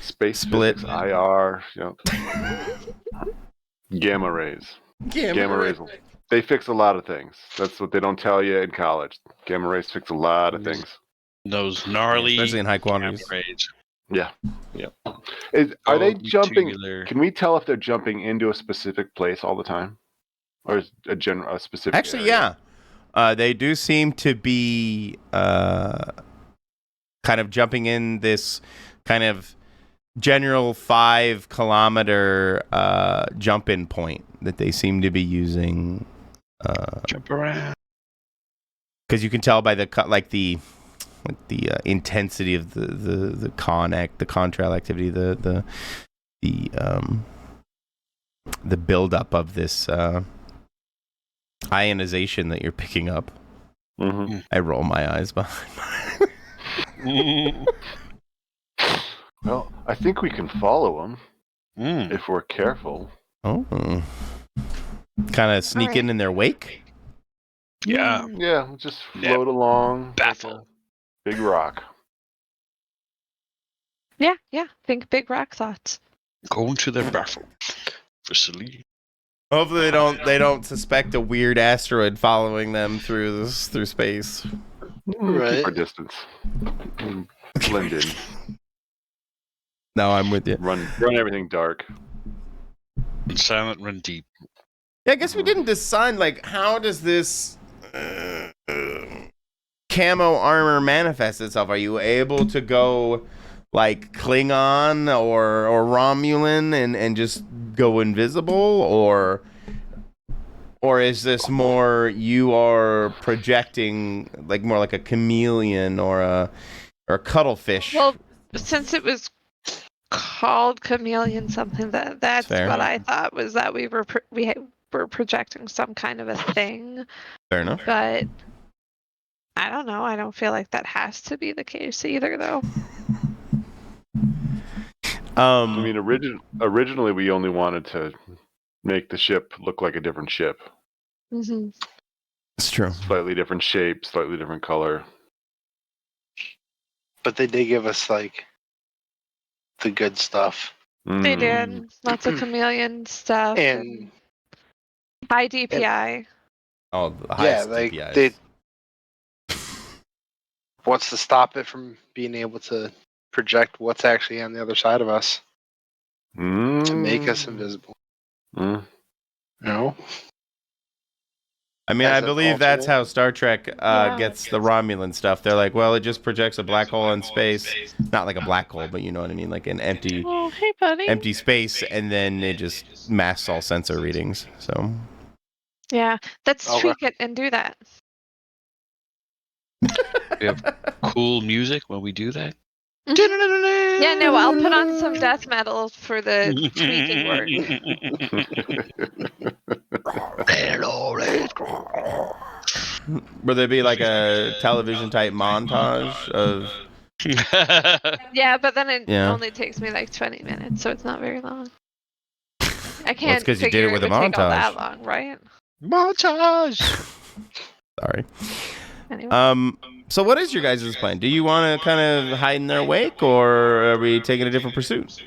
Space Split. physics, IR, gamma rays. Gamma rays. They fix a lot of things. That's what they don't tell you in college. Gamma rays fix a lot of things. Those gnarly, especially in high quantities. gamma rays. Yeah. Yep. Are they Oh, jumping? tubular. Can we tell if they're jumping into a specific place all the time, or is a specific? Actually, area? yeah. They do seem to be kind of jumping in this kind of general 5 kilometer jump-in point that they seem to be using. Jump around. Because you can tell by the intensity of the contrail activity, the buildup of this ionization that you're picking up. Mm-hmm. I roll my eyes behind my... Well, I think we can follow them if we're careful. Oh, kind of sneak in their wake. Yeah. Yeah, we'll just float along. Baffle. Like a big rock. Yeah. Think big rock thoughts. Going to their baffle facility. Hopefully they don't suspect a weird asteroid following them through space. Right. Keep our distance. Blend in. No, I'm with you. Run everything dark. And silent, run deep. Yeah, I guess we didn't decide, like, how does this camo armor manifest itself? Are you able to go, like, Klingon or Romulan and just go invisible? Or is this more you are projecting, like, more like a chameleon or a cuttlefish? Well, since it was called chameleon something, that's Fair. what I thought was that we were projecting some kind of a thing. Fair enough. But I don't know. I don't feel like that has to be the case either, though. I mean, originally we only wanted to make the ship look like a different ship. Mm-hmm. It's true. Slightly different shape, slightly different color. But they did give us like the good stuff. They did lots of chameleon stuff And high DPI. Oh, the yeah, highest like DPIs. they What's to stop it from being able to project what's actually on the other side of us to make us invisible? Mm. No. I mean, As I an believe that's alternate? how Star Trek Yeah. gets the Romulan stuff. They're like, well, it just projects a black hole in space. Not like a black hole, but you know what I mean? Like an empty Oh, hey, buddy. space, and then it just masks all sensor readings. So Yeah, let's Okay. tweak it and do that. We have cool music when we do that. Yeah, no, I'll put on some death metal for the tweaking work. will there be like a television type montage of? Yeah, but then it Yeah. only takes me like 20 minutes, so it's not very long. I Well, can't it's 'cause you did figure it with a would take all that montage. long, right? Montage. Sorry. Anyway. So what is your guys' plan? Do you want to kind of hide in their wake, or are we taking a different pursuit?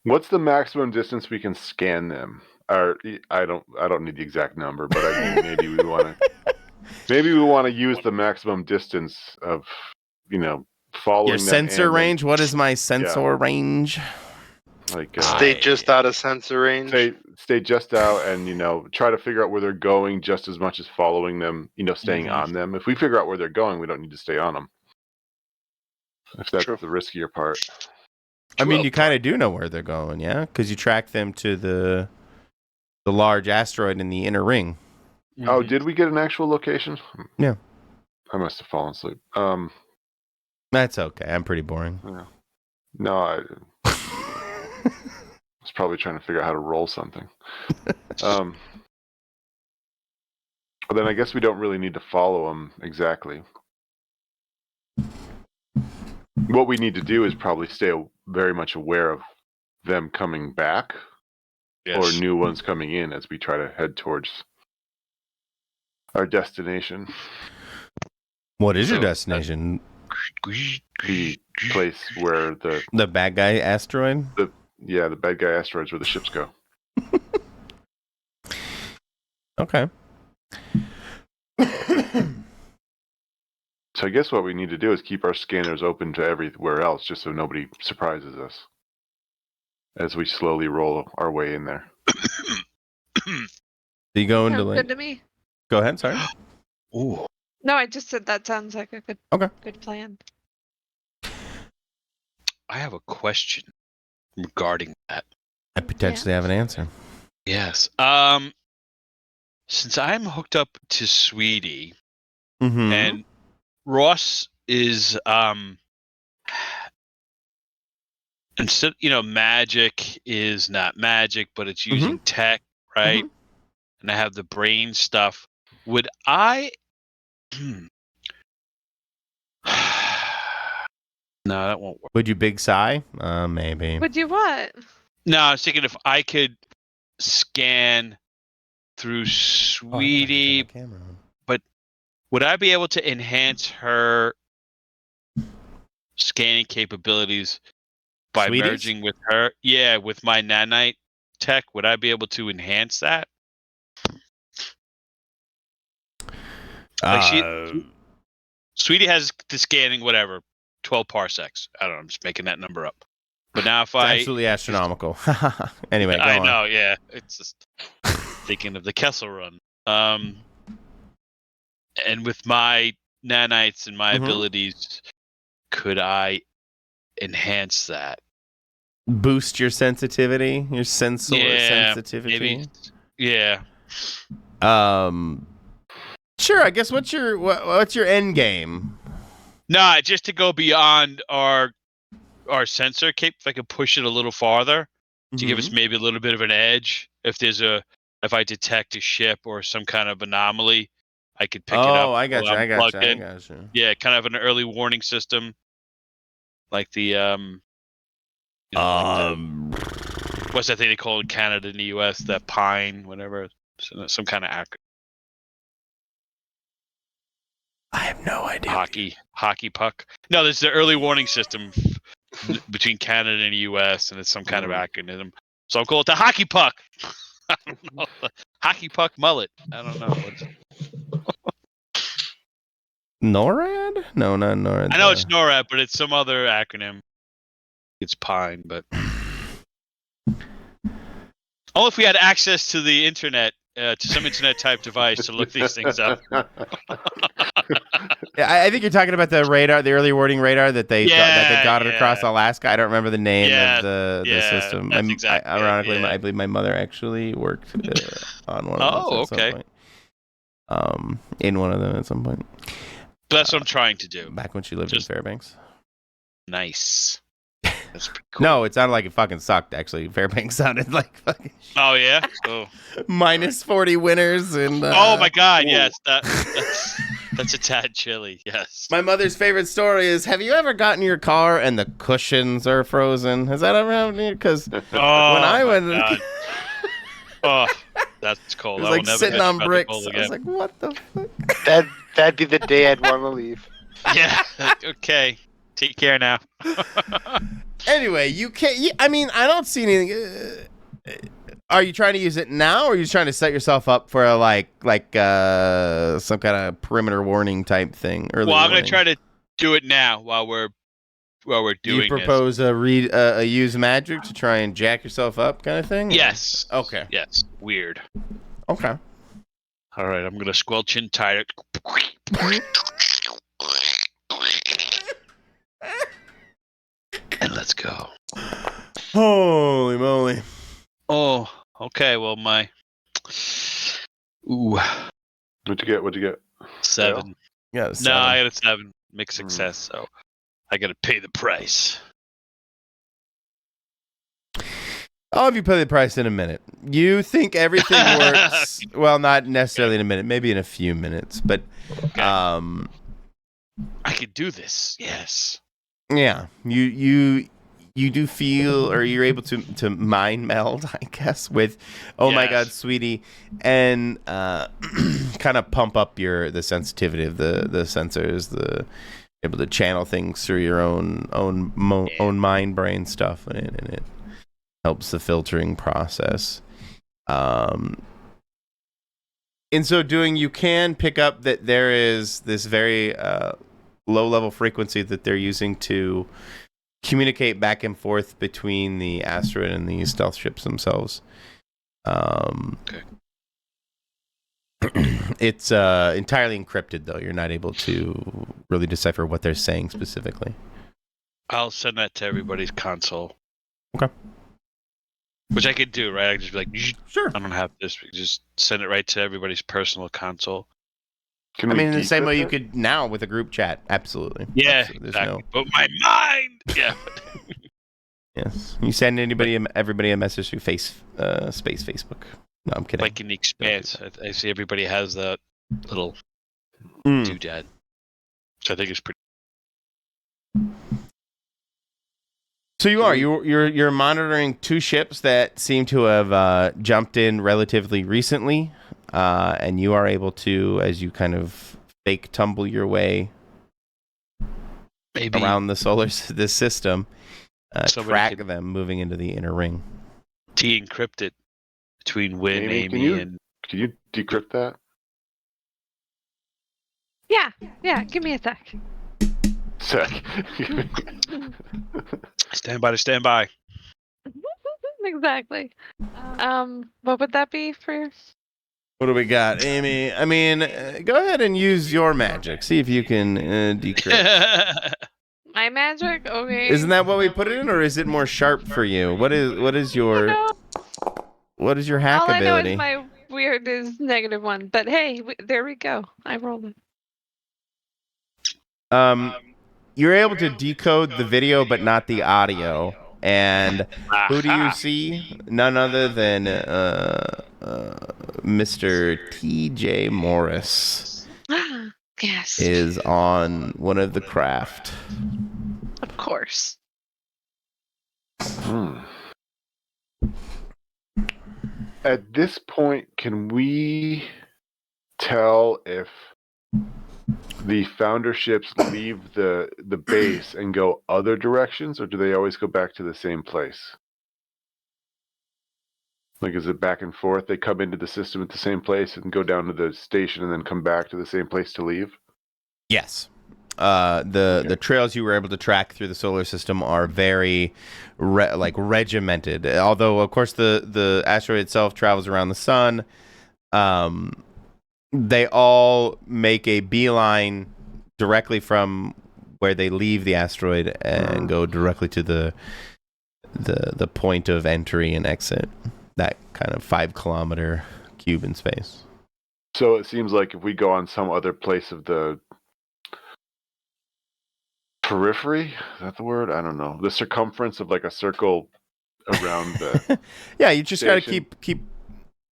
What's the maximum distance we can scan them? Or I don't need the exact number, but I mean maybe we want to use the maximum distance of following Your them sensor and then, range? What is my sensor range? like Stay just out of sensor range. stay just out and try to figure out where they're going just as much as following them, staying Mhm. on them. If we figure out where they're going, we don't need to stay on them. If that's True. the riskier part. I mean, you kind of do know where they're going, yeah? Because you track them to the large asteroid in the inner ring. Oh, did we get an actual location? Yeah. I must have fallen asleep. That's okay. I'm pretty boring. No, I was probably trying to figure out how to roll something. But then I guess we don't really need to follow them exactly. What we need to do is probably stay very much aware of them coming back or new ones coming in as we try to head towards our destination. What is your destination? The place where the bad guy asteroid? The bad guy asteroids where the ships go. Okay. So I guess what we need to do is keep our scanners open to everywhere else just so nobody surprises us as we slowly roll our way in there. Do you go into Sounds like... good to me. Go ahead, sorry. Ooh. No, I just said that sounds like a good plan. I have a question regarding that. I potentially have an answer. Yes. Since I'm hooked up to Sweetie, and Ross is instead, magic is not magic, but it's using tech, right? And I have the brain stuff. Would I? No, that won't work. Would you big sigh? Maybe. Would you what? No, I was thinking if I could scan through Sweetie, but would I be able to enhance her scanning capabilities by merging with her? Yeah, with my nanite tech, would I be able to enhance that? Sweetie has the scanning, whatever, 12 parsecs. I don't know. I'm just making that number up. But now if I... absolutely astronomical. Anyway, go I on. know, yeah. It's just thinking of the Kessel Run. And with my nanites and my abilities, could I enhance that? Boost your sensitivity, your sensor sensitivity. Maybe, yeah. Sure. I guess what's your end game? Nah, just to go beyond our sensor cape, if I could push it a little farther to give us maybe a little bit of an edge. If I detect a ship or some kind of anomaly, I could pick it up. Oh, I got you. Yeah, kind of an early warning system, like the what's that thing they call in Canada and the U.S. That pine, whatever, some kind of acronym. I have no idea. Hockey puck. No, there's the early warning system between Canada and the U.S. and it's some kind of acronym. So I'll call it the hockey puck. I don't know. The hockey puck mullet. I don't know. NORAD? No, not NORAD. I know it's NORAD, but it's some other acronym. It's Pine, but only if we had access to the internet, to some internet type device to look these things up. Yeah, I think you're talking about the radar, the early warning radar that they got it across Alaska. I don't remember the name of the system. That's exactly ironically, it, I believe my mother actually worked on one of those at some point. In one of them at some point. That's what I'm trying to do. Back when she lived in Fairbanks. Nice. That's pretty cool. No, it sounded like it fucking sucked, actually. Fairbanks sounded like fucking Oh, yeah? Oh. minus 40 winters. And, oh, my God, yes. That's a tad chilly, yes. My mother's favorite story is, have you ever gotten in your car and the cushions are frozen? Has that ever happened to you? Because when I went... oh, that's cold. It was like sitting on bricks. I was like, what the fuck? That'd be the day I'd want to leave. Yeah, okay. Take care now. Anyway, you can't... I mean, I don't see anything... are you trying to use it now, or are you trying to set yourself up for a, like some kind of perimeter warning type thing? I'm going to try to do it now while we're doing this. You propose a use magic to try and jack yourself up kind of thing? Yes. Okay. Yes. Weird. Okay. All right, I'm going to squelch in tight. And let's go. Holy moly. Oh, okay. Well, my... Ooh. What'd you get? 7. Yeah, No, I got a 7. Mixed success, so I got to pay the price. I'll have you pay the price in a minute. You think everything works? Well, not necessarily in a minute. Maybe in a few minutes. But, okay. I could do this. Yes. Yeah. You do feel, or you're able to mind meld, I guess, with my God, sweetie, and kind of pump up the sensitivity of the sensors, able to channel things through your own mind brain stuff, and it helps the filtering process. In so doing, you can pick up that there is this very low level frequency that they're using to communicate back and forth between the asteroid and the stealth ships themselves. Okay. It's entirely encrypted, though. You're not able to really decipher what they're saying specifically. I'll send that to everybody's console. Okay. Which I could do, right? I could just be like, sure. I don't have this. Just send it right to everybody's personal console. I mean, in the same way you could now with a group chat. Absolutely. Yeah, Absolutely. exactly. But my mind! Yeah. Yes. You send everybody a message through space Facebook. No, I'm kidding. Like in the Expanse, I see everybody has that little doodad. So I think it's pretty... So you're monitoring 2 ships that seem to have jumped in relatively recently, and you are able to, as you kind of fake tumble your way around the system, track them moving into the inner ring. De-encrypt it between Win, Amy, and... Can you decrypt that? Yeah. Give me a sec. Stand by. Exactly. What would that be for? What do we got, Amy? I mean, go ahead and use your magic. See if you can decrypt. My magic? Okay. Isn't that what we put it in, or is it more sharp for you? What is your hack All ability? I know is my weird is -1. But hey, there we go. I rolled it. You're able to decode the video, but not the audio. And who do you see? None other than Mr. T.J. Morris. Yes. Is on one of the craft. Of course. At this point, can we tell if the founder ships leave the base and go other directions, or do they always go back to the same place? Like, is it back and forth? They come into the system at the same place and go down to the station and then come back to the same place to leave? Yes. The trails you were able to track through the solar system are very regimented. Although, of course, the asteroid itself travels around the sun. They all make a beeline directly from where they leave the asteroid and go directly to the point of entry and exit. That kind of 5-kilometer cube in space. So it seems like if we go on some other place of the periphery, is that the word? I don't know. The circumference of like a circle around the yeah, you just got to station. keep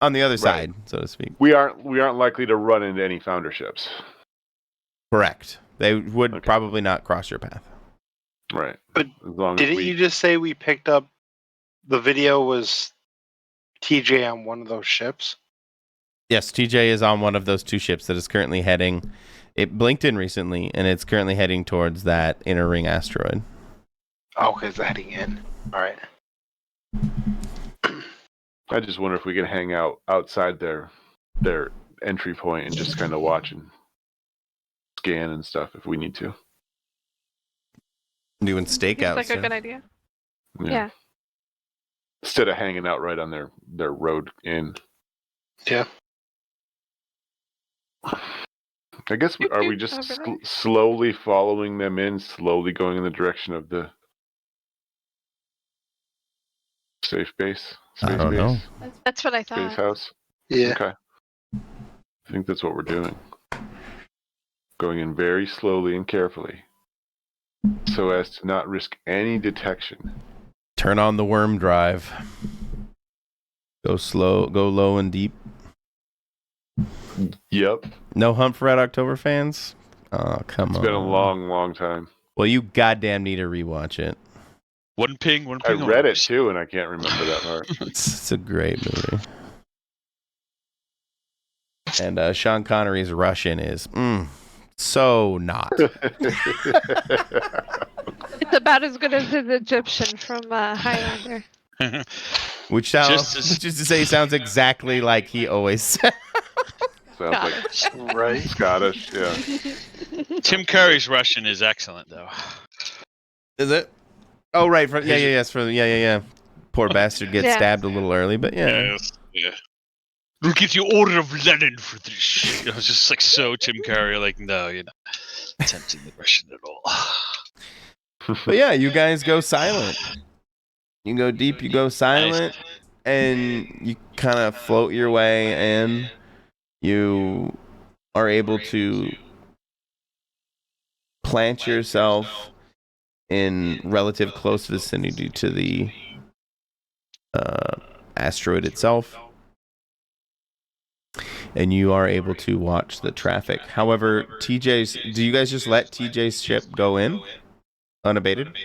on the other side, so to speak. We aren't likely to run into any founder ships. Correct. They would probably not cross your path. Right. But as long didn't as you just say we picked up the video was TJ on one of those ships? Yes, TJ is on one of those 2 ships that is currently heading. It blinked in recently, and it's currently heading towards that inner ring asteroid. Oh, okay, it's heading in. All right. I just wonder if we can hang out outside their entry point and just kind of watch and scan and stuff if we need to. Doing stakeouts. Seems like a good idea. Yeah. Instead of hanging out right on their road in. Yeah. I guess are we just slowly following them in, slowly going in the direction of the safe base? I don't know. That's what I Space thought. house? Yeah. Okay. I think that's what we're doing. Going in very slowly and carefully so as to not risk any detection. Turn on the worm drive. Go slow, go low and deep. Yep. No Hunt for Red October fans? Oh, come on. It's been a long, long time. Well, you goddamn need to rewatch it. One ping. I read it too, and I can't remember that part. It's a great movie. And Sean Connery's Russian is so not. It's about as good as his Egyptian from Highlander. Which is to say, sounds exactly like he always said. Sounds like Right. Scottish, yeah. Tim Curry's Russian is excellent, though. Is it? Oh, right. Yeah. Poor bastard gets stabbed a little early, but yeah. Yeah. We'll give you Order of Lenin for this. It was just like so Tim Curry, like, no, you're not attempting the Russian at all. But yeah, you guys go silent. You go deep, you go silent, and you kind of float your way in. You are able to plant yourself in relative close vicinity to the asteroid itself, and you are able to watch the traffic. However, do you guys just let TJ's ship go in unabated?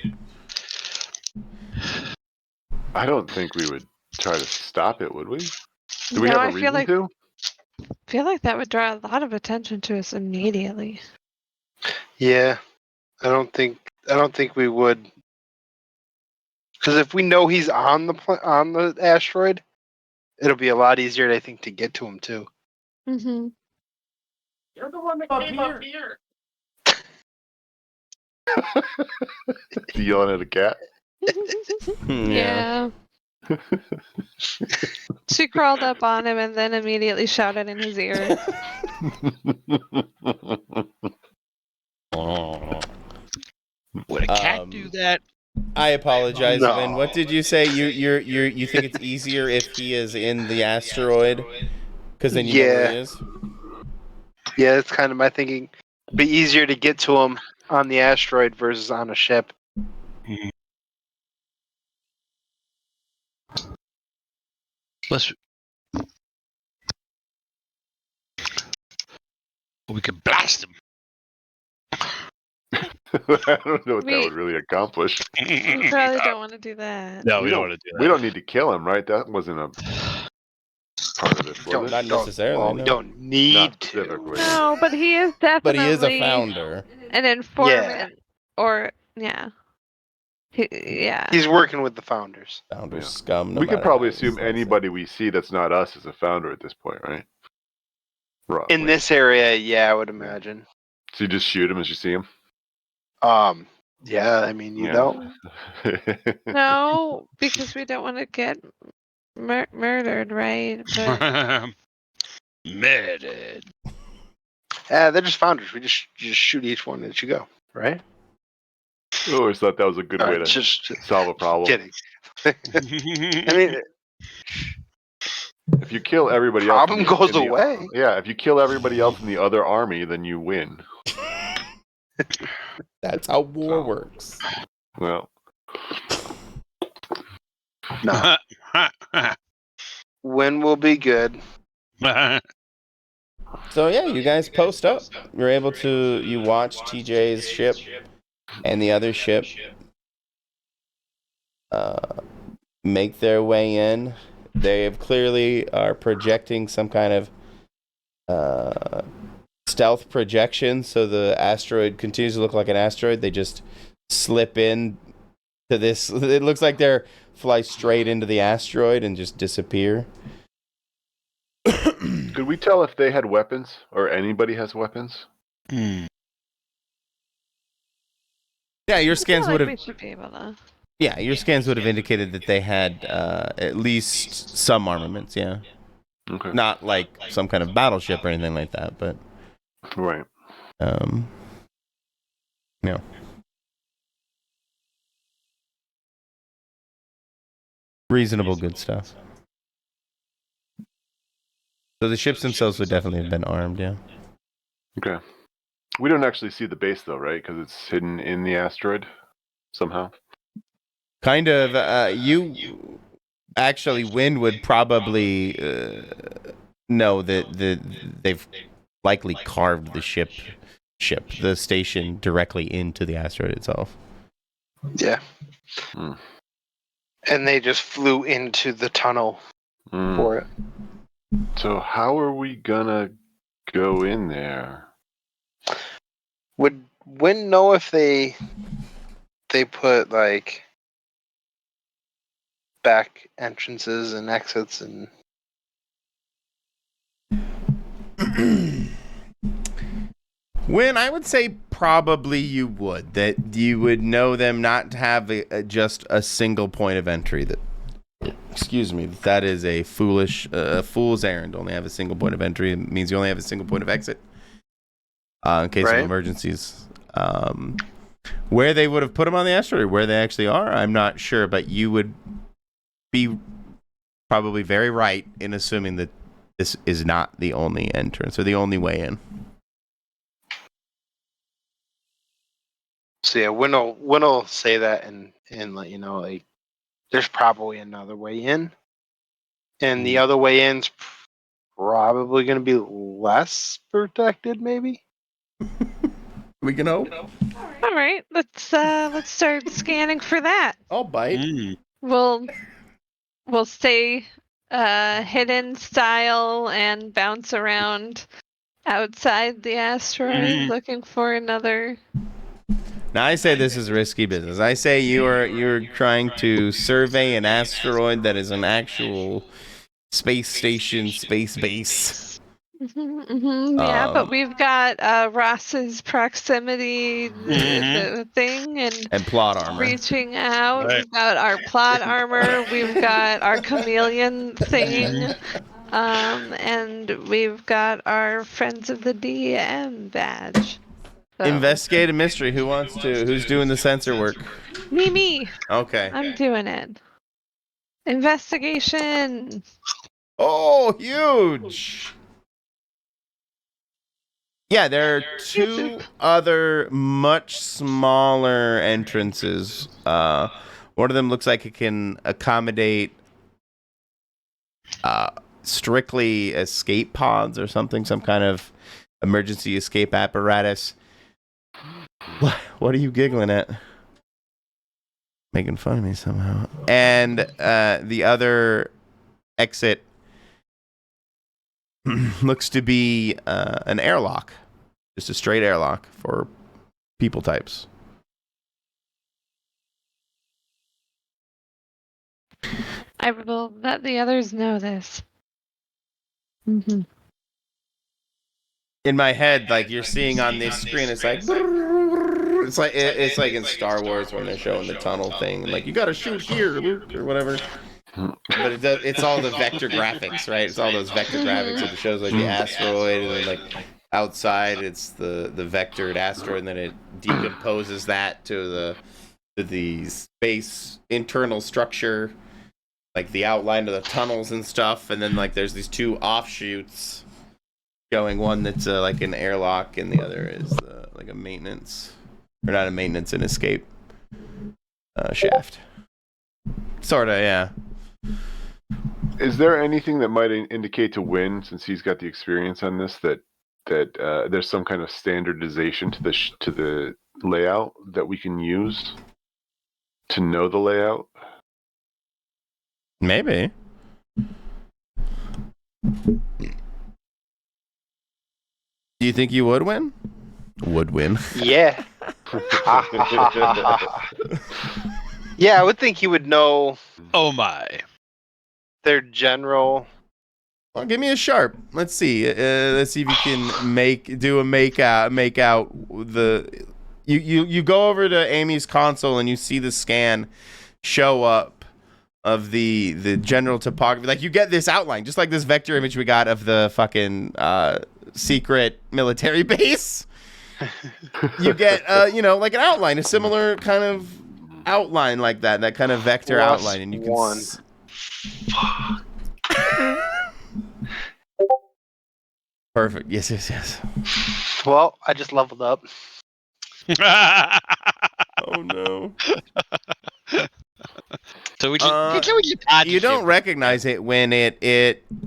I don't think we would try to stop it, would we? Do we have a reason to? I feel like that would draw a lot of attention to us immediately. Yeah. I don't think we would. Because if we know he's on the asteroid, it'll be a lot easier, I think, to get to him too. Mm-hmm. You're the one that came up here. Yelling at a cat? Yeah. She crawled up on him and then immediately shouted in his ear. Would a cat do that? I apologize, No. Vin. What did you say? You think it's easier if he is in the asteroid? Because then you know where he is? Yeah, that's kind of my thinking. Be easier to get to him on the asteroid versus on a ship. We could blast him. I don't know what that would really accomplish. We probably don't want to do that. No, we don't want to do that. We don't need to kill him, right? That wasn't a part of this, was Not it? necessarily. Well, no. we don't need Not to. specifically. No, but he is definitely But he is a founder. an informant. Or, yeah. Yeah. He's working with the founders. Founders Yeah. scum. No We could matter probably how you assume slice it. anybody we see that's not us is a founder at this point, right? Roughly. In this area, yeah, I would imagine. So you just shoot him as you see him? Yeah, I mean, you Yeah. don't. No, because we don't want to get murdered, right? But Murdered. Yeah, they're just founders. You just shoot each one as you go, right? I always thought that was a good way to Just solve a problem. kidding. I mean, If you kill everybody else, problem goes away. Yeah, if you kill everybody else in the other army, then you win. That's how war works. Well, No, win will be good. So yeah, you guys post up. You're able to watch TJ's ship and the other ship make their way in. They have clearly are projecting some kind of stealth projection, so the asteroid continues to look like an asteroid. They just slip in to this. It looks like they're fly straight into the asteroid and just disappear. could we tell if they had weapons or anybody has weapons? Yeah, your scans would have. we should be able to. Yeah, your scans would have indicated that they had at least some armaments. Yeah, Okay. not like some kind of battleship or anything like that, but Right. no. Reasonable, good stuff. So the ships themselves would definitely have been armed, yeah. Okay. We don't actually see the base though, right? Because it's hidden in the asteroid somehow. Kind of. You actually, Wynn would probably know that they've likely carved the the station directly into the asteroid itself. Yeah. Hmm. And they just flew into the tunnel for it. So how are we gonna go in there? Would Win know if they put like back entrances and exits and When I would say probably you would, that you would know them not to have just a single point of entry. That is a fool's errand. Only have a single point of entry. It means you only have a single point of exit in case of emergencies. Where they would have put them on the asteroid, where they actually are, I'm not sure, but you would be probably very right in assuming that this is not the only entrance or the only way in. so yeah, Win will say that and let you know like there's probably another way in. And the other way in's probably gonna be less protected, maybe. We can hope. All right, let's start scanning for that. I'll bite. We'll stay hidden style and bounce around outside the asteroid looking for another. Now I say this is risky business. I say you're trying to survey an asteroid that is an actual space station, space base. Yeah, but we've got Ross's proximity the thing and plot armor. reaching out. Right. We've got our plot armor. We've got our chameleon thing. And we've got our Friends of the DM badge. So. Investigate a mystery. Who's doing the sensor work? Me. Okay. I'm doing it. Investigation. Oh, huge. Yeah, there are two other much smaller entrances. One of them looks like it can accommodate strictly escape pods or something, some kind of emergency escape apparatus. What are you giggling at? Making fun of me somehow. And the other exit looks to be an airlock. Just a straight airlock for people types. I will let the others know this. in my head, like you're seeing on this screen, it's like it's like in Star Wars when they're showing the tunnel thing, and like you gotta shoot here, Luke, or whatever. But it's all the vector graphics, right? It's all those vector graphics that shows like the asteroid, and then like outside it's the vectored asteroid, and then it decomposes that to the space internal structure, like the outline of the tunnels and stuff, and then like there's these two offshoots going, one that's like an airlock, and the other is like a maintenance, or not a maintenance, an escape shaft. Sorta, yeah. Is there anything that might indicate to Win, since he's got the experience on this, that there's some kind of standardization to the layout that we can use to know the layout? Maybe. Do you think you would win? Would win. Yeah. Yeah, I would think he would know Oh my. their general. Well, give me a sharp. Let's see. Let's see if you can make out the. You go over to Amy's console and you see the scan show up of the general topography. Like you get this outline, just like this vector image we got of the fucking secret military base. You get like an outline, a similar kind of outline like that kind of vector Plus outline, and you can. one. Perfect. Yes. Well, I just leveled up. Oh no. So we You don't recognize it when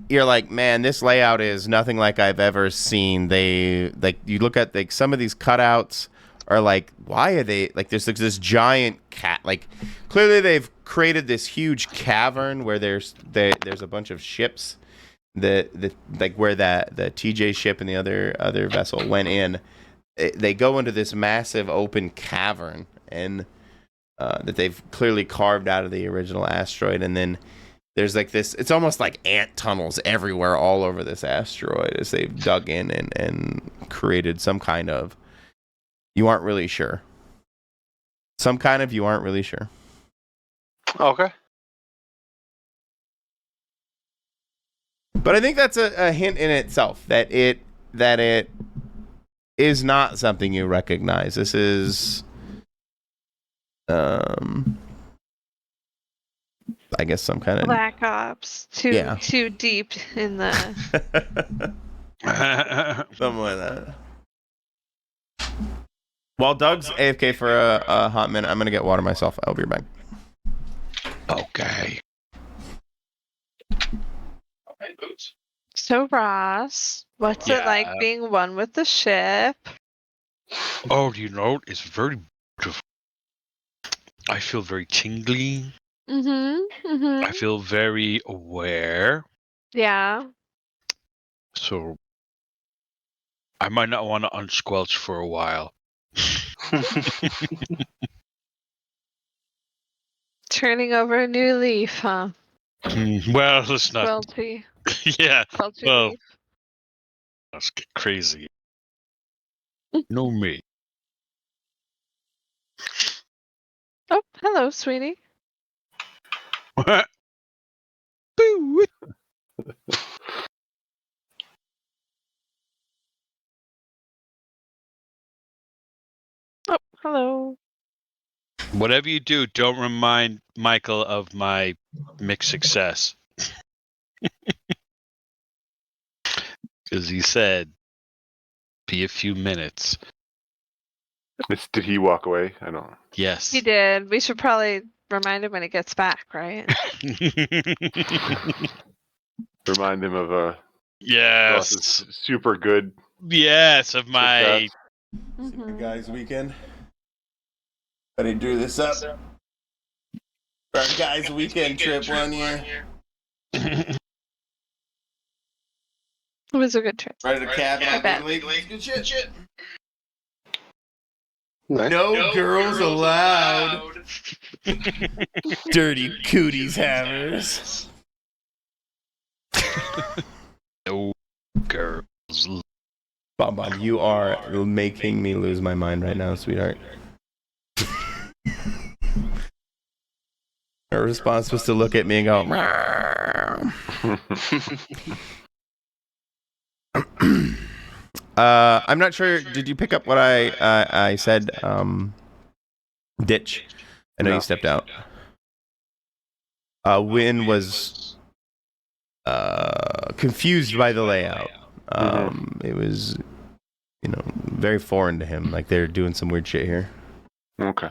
you're like, man, this layout is nothing like I've ever seen. They like, you look at like some of these cutouts are like, why are they like there's this giant cat, like clearly they've created this huge cavern where there's a bunch of ships that like where the TJ ship and the other vessel went in. They go into this massive open cavern, and that they've clearly carved out of the original asteroid, and then there's like this, it's almost like ant tunnels everywhere all over this asteroid as they've dug in and created some kind of, you aren't really sure. You aren't really sure. Okay. But I think that's a hint in itself that it is not something you recognize. This is I guess some kind of Black Ops. Too deep in the. something like that. While Doug's AFK for a hot minute, I'm gonna get water myself. I'll be right back. Okay. Okay, boots. So Ross, what's it like being one with the ship? Oh, it's very beautiful. I feel very tingly. I feel very aware. Yeah. So I might not want to unsquelch for a while. Turning over a new leaf, huh? Well, let's not. Quilty. Yeah. Quilty Well, leaf. let's get crazy. No me. Oh, hello, sweetie. Boo. Oh, hello. Whatever you do, don't remind Michael of my mixed success. Because he said, be a few minutes. Did he walk away? I don't. Yes. He did. We should probably remind him when he gets back, right? Remind him of Yes. Ross's super good. Yes, of my. Super guys weekend. Ready to do this up? Our guys weekend trip 1 year. It was a good trip. Ready to cab I bet. Good shit. Nice. No girls allowed. Dirty cooties havers. No girls. Bonbon, you are making me lose my mind right now, sweetheart. Her response was to look at me and go, I'm not sure. Did you pick up what I said? Ditch. I know No. you stepped out. Win was confused by the layout. It was, very foreign to him. Like they're doing some weird shit here. Okay.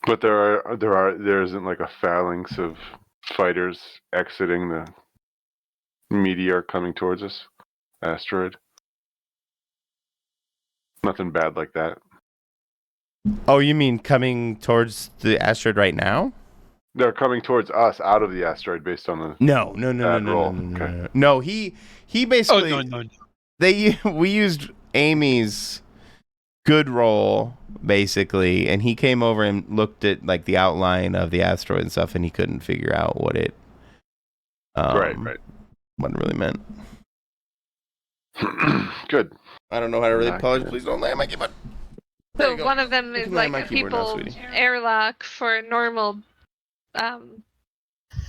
But there isn't like a phalanx of fighters exiting the meteor coming towards us. Asteroid. Nothing bad like that. Oh, you mean coming towards the asteroid right now? They're coming towards us out of the asteroid based on the No. Okay. No, he basically Oh no. we used Amy's good roll basically, and he came over and looked at like the outline of the asteroid and stuff, and he couldn't figure out what it Right. what it really meant. Good. I don't know how to really Not apologize. good. Please don't land my keyboard. There So you go. one of them You is can land like my a keyboard now, people sweetie. airlock for normal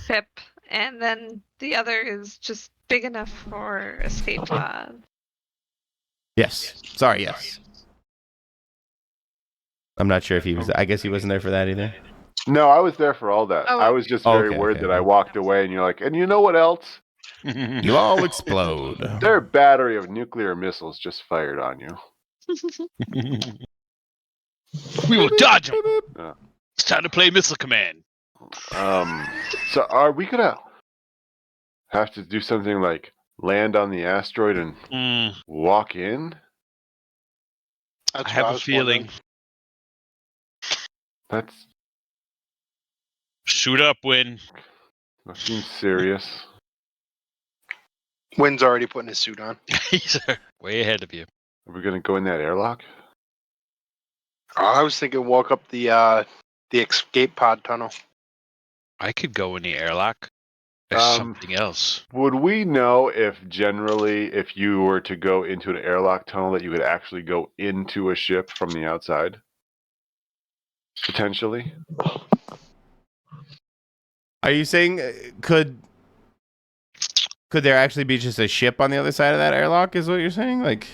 ship, and then the other is just big enough for escape pod. Yes. Sorry, yes. I'm not sure if he was. I guess he wasn't there for that either. No, I was there for all that. Oh, I was just very okay, worried okay, that I okay. walked away and you're like, and you know what else? You'll all explode. Their battery of nuclear missiles just fired on you. We will dodge him. Yeah. It's time to play Missile Command. So are we gonna have to do something like land on the asteroid and walk in? That's I what have a was feeling. wondering. That's Suit up, Win. that seems serious. Wynn's already putting his suit on. He's way ahead of you. Are we gonna go in that airlock? I was thinking walk up the escape pod tunnel. I could go in the airlock. There's something else. Would we know if generally, if you were to go into an airlock tunnel, that you could actually go into a ship from the outside? Potentially. Are you saying could there actually be just a ship on the other side of that airlock? Is what you're saying? Like,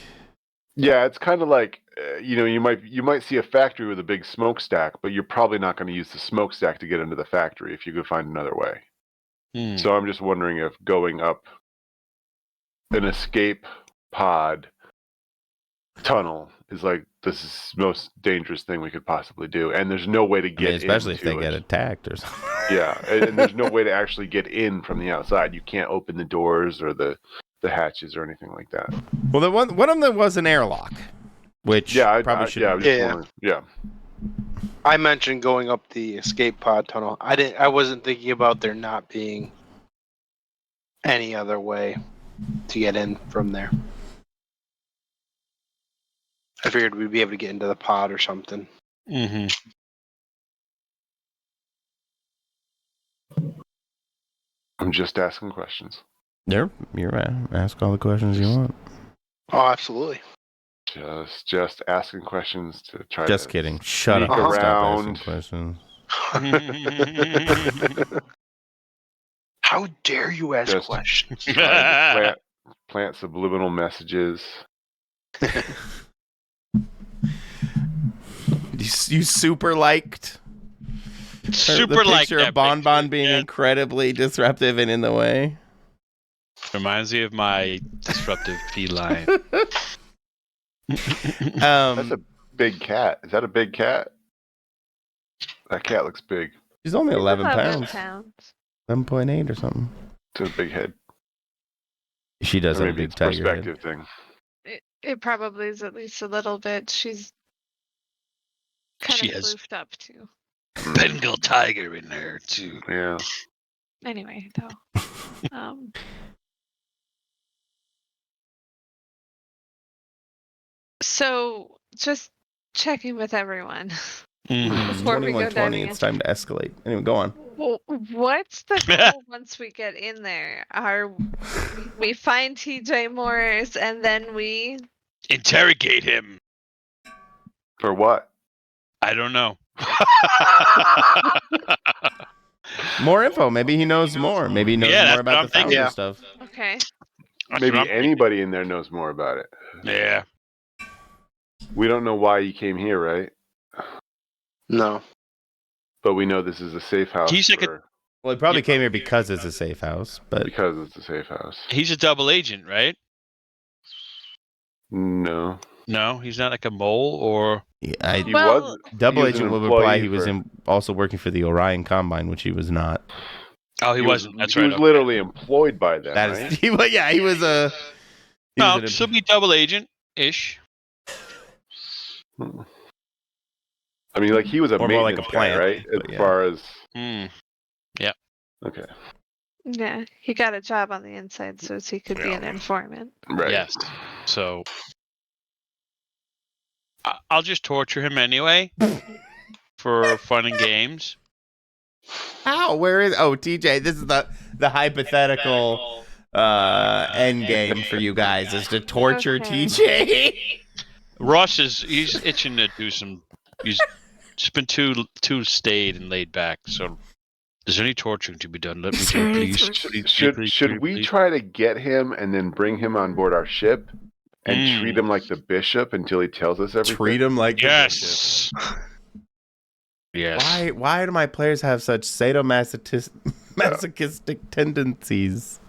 Yeah, it's kind of like you might see a factory with a big smokestack, but you're probably not going to use the smokestack to get into the factory if you could find another way. So I'm just wondering if going up an escape pod tunnel is like this is the most dangerous thing we could possibly do, and there's no way to get especially if into they get it. attacked or something. Yeah, and there's no way to actually get in from the outside. You can't open the doors or the hatches or anything like that. Well, one of them was an airlock, which probably should. I was just wondering. Yeah. I mentioned going up the escape pod tunnel. I wasn't thinking about there not being any other way to get in from there. I figured we'd be able to get into the pod or something. Mm-hmm. I'm just asking questions. You're ask all the questions you want. Oh, absolutely. Just asking questions to try Just to kidding. Shut up. sneak and Stop around. asking questions. How dare you ask Just- questions? trying to plant subliminal messages. You super liked. Super the like picture that of Bonbon picture, being yeah. incredibly disruptive and in the way. Reminds me of my disruptive feline. That's a big cat. Is that a big cat? That cat looks big. She's only 11 11 pounds. 11.8 or something. It's a big head. She does Or have a maybe big it's a tiger head. perspective thing. It probably is at least a little bit. She's kind She of has- floofed up too. Bengal tiger in there too. Yeah. Anyway, though. So just checking with everyone. Mhm. It's Before we go 21:20. diving It's time to escalate. Anyway, go on. Well, what's the goal once we get in there? We find TJ Morris and then we Interrogate him. For what? I don't know. More info. Maybe he knows more. Maybe he knows Yeah, more that's about what the I'm thinking. founder Yeah. stuff. okay. That's Maybe what I'm thinking. anybody in there knows more about it. Yeah. We don't know why you came here, right? No. But we know this is a safe house He's like Well, he probably came here because it's a safe house, but because it's a safe house. He's a double agent, right? No. No, he's not like a mole or. yeah, He Well, was double he was agent an would reply he employee was for- also working for the Orion Combine, which he was not. Oh, he wasn't. That's he right. was literally employed by them, That right? is, he was a. he No, was an- still be double agent ish. I mean, like he was a Or more like maintenance a plant, guy, right? but As yeah. far as Hmm. okay, Yeah, he got a job on the inside so he could be an informant. right? Yes. So I'll just torture him anyway for fun and games. How? Where is? Oh, TJ, this is the hypothetical end game for you guys is to torture Okay. TJ. Ross he's itching to do some. He's just been too staid and laid back. So, is there any torturing to be done? Let me do it, please. Should we try to get him and then bring him on board our ship and treat him like the bishop until he tells us everything? Treat him like the bishop. Yes. Yes. Why do my players have such sadomasochistic tendencies?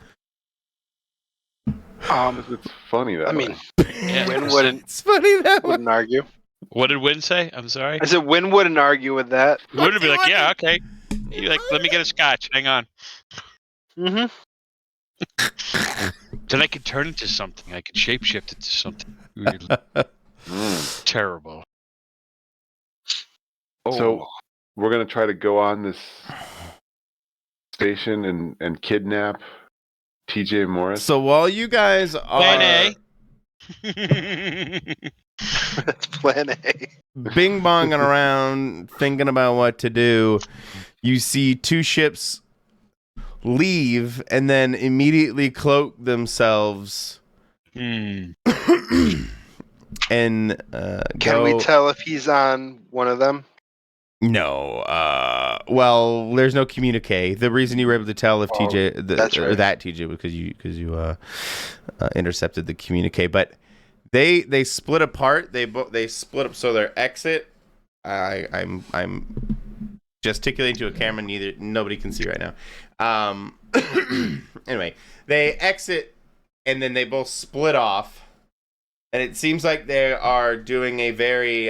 It's funny that I mean, way. Yeah. Win wouldn't It's funny that way. wouldn't argue. What did Win say? I'm sorry. I said Win wouldn't argue with that. Win would be like, yeah, okay. You like, let me get a scotch. Hang on. Mm-hmm. Then I could turn into something. I could shapeshift into something really terrible. So we're gonna try to go on this station and kidnap TJ Morris. So while you guys Plan are A. That's plan A. bing bonging around thinking about what to do, you see two ships leave and then immediately cloak themselves and Can we tell if he's on one of them? No. Well, there's no communique. The reason you were able to tell if TJ that's right. or that TJ was because you intercepted the communique, but they split apart. They split up. So their exit. I'm gesticulating to a camera. Nobody can see right now. Anyway, they exit and then they both split off, and it seems like they are doing a very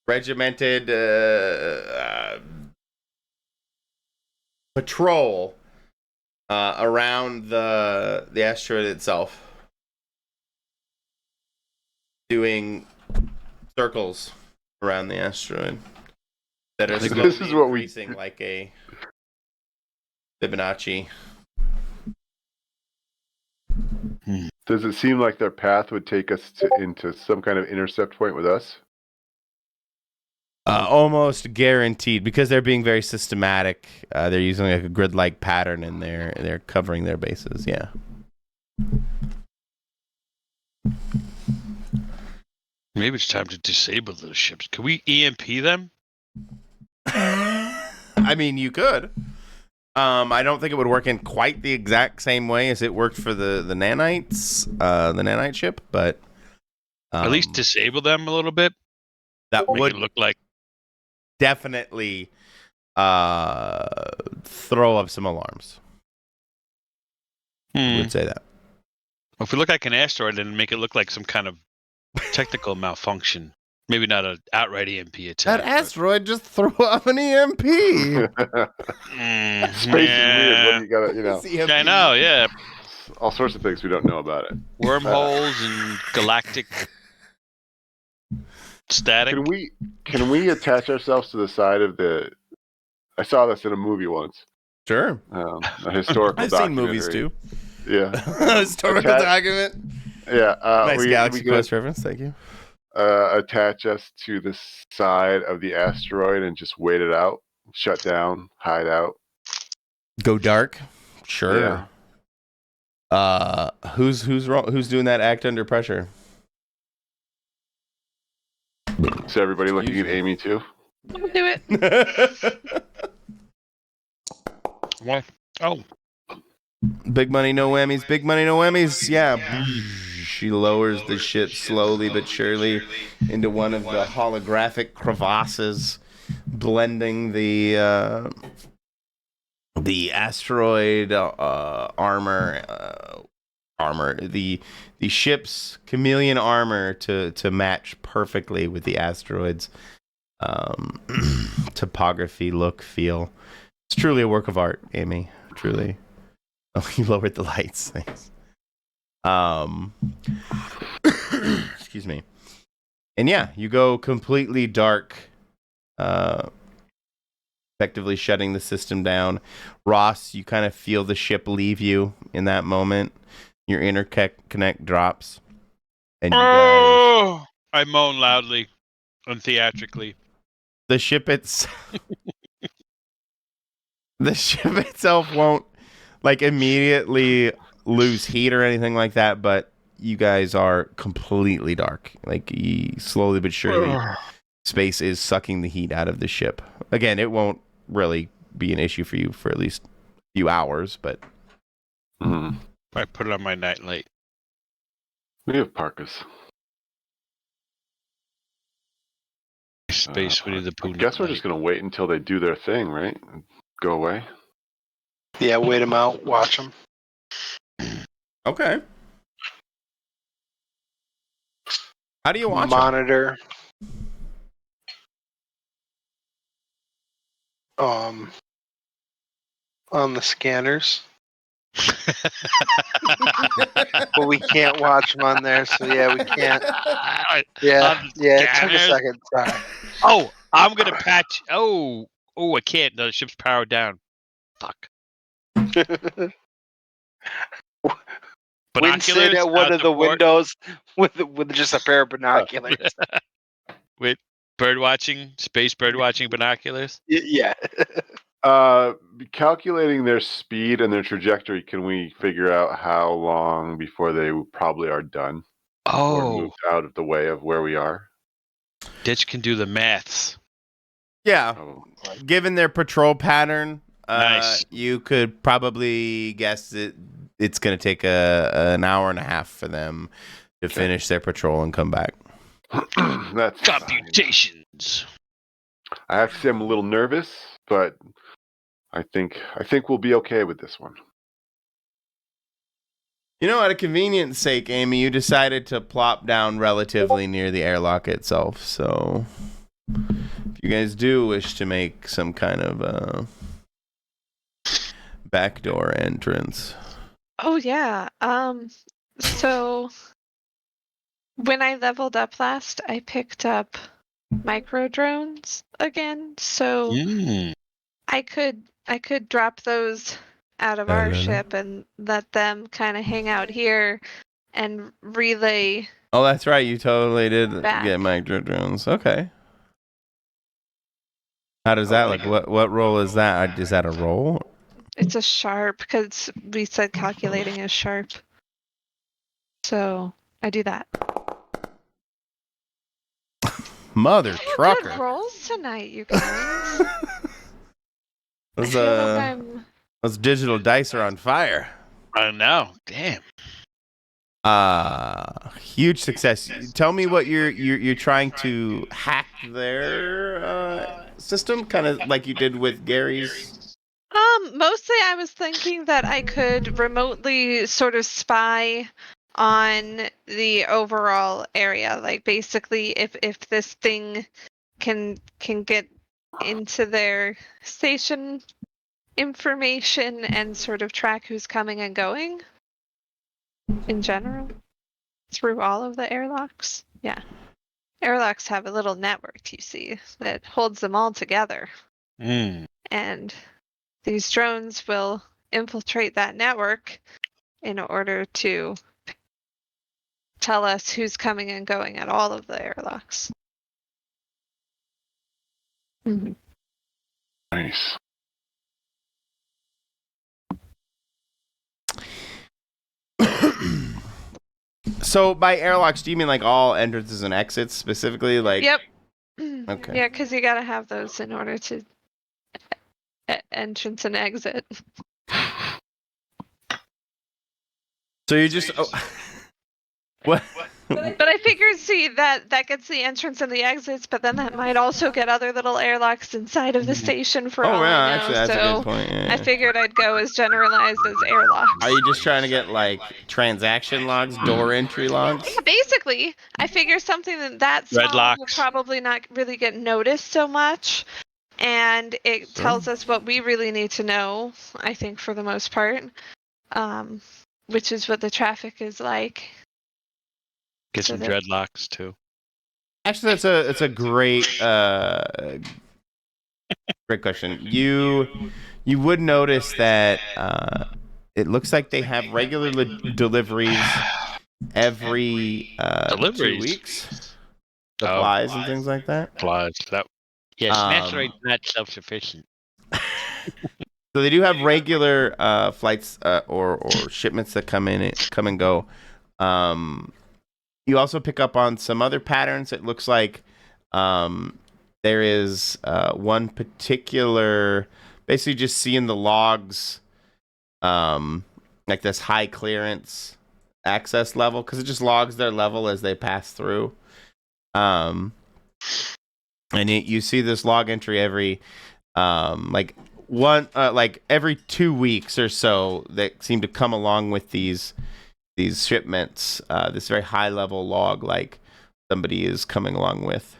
regimented patrol around the asteroid itself, doing circles around the asteroid that are slowly This is what we- increasing like a Fibonacci. Does it seem like their path would take us into some kind of intercept point with us? Almost guaranteed, because they're being very systematic. They're using like a grid-like pattern, and they're covering their bases. Yeah. Maybe it's time to disable those ships. Can we EMP them? I mean, you could. I don't think it would work in quite the exact same way as it worked for the nanites, the nanite ship, but At least disable them a little bit. that Make would it look like. definitely throw up some alarms. I would say that. If we look like an asteroid, then make it look like some kind of technical malfunction. Maybe not an outright EMP attack. That asteroid just threw up an EMP. Space is weird when you gotta, Yeah, I know, yeah. all sorts of things we don't know about it. Wormholes and galactic static. Can we attach ourselves to the side of the? I saw this in a movie once. Sure. A historical. I've seen movies documentary. too. Yeah. Historical document. Yeah. Nice Galaxy Quest reference. Thank you. attach us to the side of the asteroid and just wait it out, shut down, hide out. Go dark. Sure. Yeah. Who's doing that act under pressure? So everybody looking Excuse at me. Amy too. I'll do it. Well, oh, Big money, no whammies. Big money, no whammies. Yeah. She lowers the ship slowly but surely into one of the holographic crevasses, blending the asteroid armor, the ship's chameleon armor to match perfectly with the asteroid's topography, look, feel. It's truly a work of art, Amy. Truly. Oh, you lowered the lights. Thanks. Excuse me. And yeah, you go completely dark, effectively shutting the system down. Ross, you kind of feel the ship leave you in that moment. Your interconnect drops. And you guys, oh! I moan loudly and theatrically. the ship itself won't like immediately lose heat or anything like that, but you guys are completely dark. Like slowly but surely, space is sucking the heat out of the ship. Again, it won't really be an issue for you for at least a few hours, but Mm-hmm. I put it on my nightlight. We have parkas. Space Winnie the I Pooh. guess we're just gonna wait until they do their thing, right? And go away. Yeah, wait them out, watch them. okay. How do you watch 'em? Monitor. On the scanners. But we can't watch them on there, so yeah, we can't. Yeah, On the yeah, it took a scanners? second time. Oh, I'm gonna patch. Oh, I can't. The ship's powered down. Fuck. Winston Binoculars at one out of the port windows with just a pair of binoculars. with bird watching, space bird watching binoculars. Yeah. Calculating their speed and their trajectory, can we figure out how long before they probably are done or Oh, moved out of the way of where we are? Ditch can do the maths. Yeah. Oh, Given their patrol pattern, Nice. you could probably guess that it's going to take an hour and a half for them to finish their patrol and come back. that's fine. Computations. I have to say I'm a little nervous, but I think we'll be okay with this one. You know, out of convenience sake, Amy, you decided to plop down relatively near the airlock itself. So, if you guys do wish to make some kind of backdoor entrance, Oh yeah. So when I leveled up last, I picked up micro drones again. So Mm. I could drop those out of our ship and let them kind of hang out here and relay. oh, that's right, you totally did Back. get micro drones. Okay. How does that look? What role is that? Is that a role? It's a sharp because we said calculating is sharp. So I do that. Mother Good trucker. rolls tonight, you guys. I Those feel like I'm. those digital dice are on fire. I know. Damn. Huge success. Tell me what you're trying to hack their system, kind of like you did with Gary's. Mostly I was thinking that I could remotely sort of spy on the overall area. Like basically if this thing can get into their station information and sort of track who's coming and going in general through all of the airlocks. Yeah. Airlocks have a little network, you see, that holds them all together. Mm. And these drones will infiltrate that network in order to tell us who's coming and going at all of the airlocks. Mhm. Nice. So by airlocks, do you mean like all entrances and exits specifically? Like, Yep. Okay. Yeah, because you gotta have those in order to entrance and exit. So you just what? But I figured, see, that gets the entrance and the exits, but then that might also get other little airlocks inside of the station for all Oh yeah, I know. actually, that's a So good point. Yeah. I figured I'd go as generalized as airlocks. Are you just trying to get like transaction logs, door entry logs? Yeah, basically, I figure something that small will locks. probably not really get noticed so much, and it Sure. tells us what we really need to know, I think, for the most part, which is what the traffic is like. Get So some that- dreadlocks too. Actually, it's a great great question. You would notice that it looks like they have regular deliveries every 2 Deliveries? weeks. Oh. Supplies and things like that. Applies. That Yes, naturally Um, not self-sufficient. So they do have regular flights or shipments that come and go. You also pick up on some other patterns. It looks like there is one particular, basically just seeing the logs, like this high clearance access level, because it just logs their level as they pass through. And you see this log entry every like every 2 weeks or so that seem to come along with these shipments. This very high level log, like somebody is coming along with,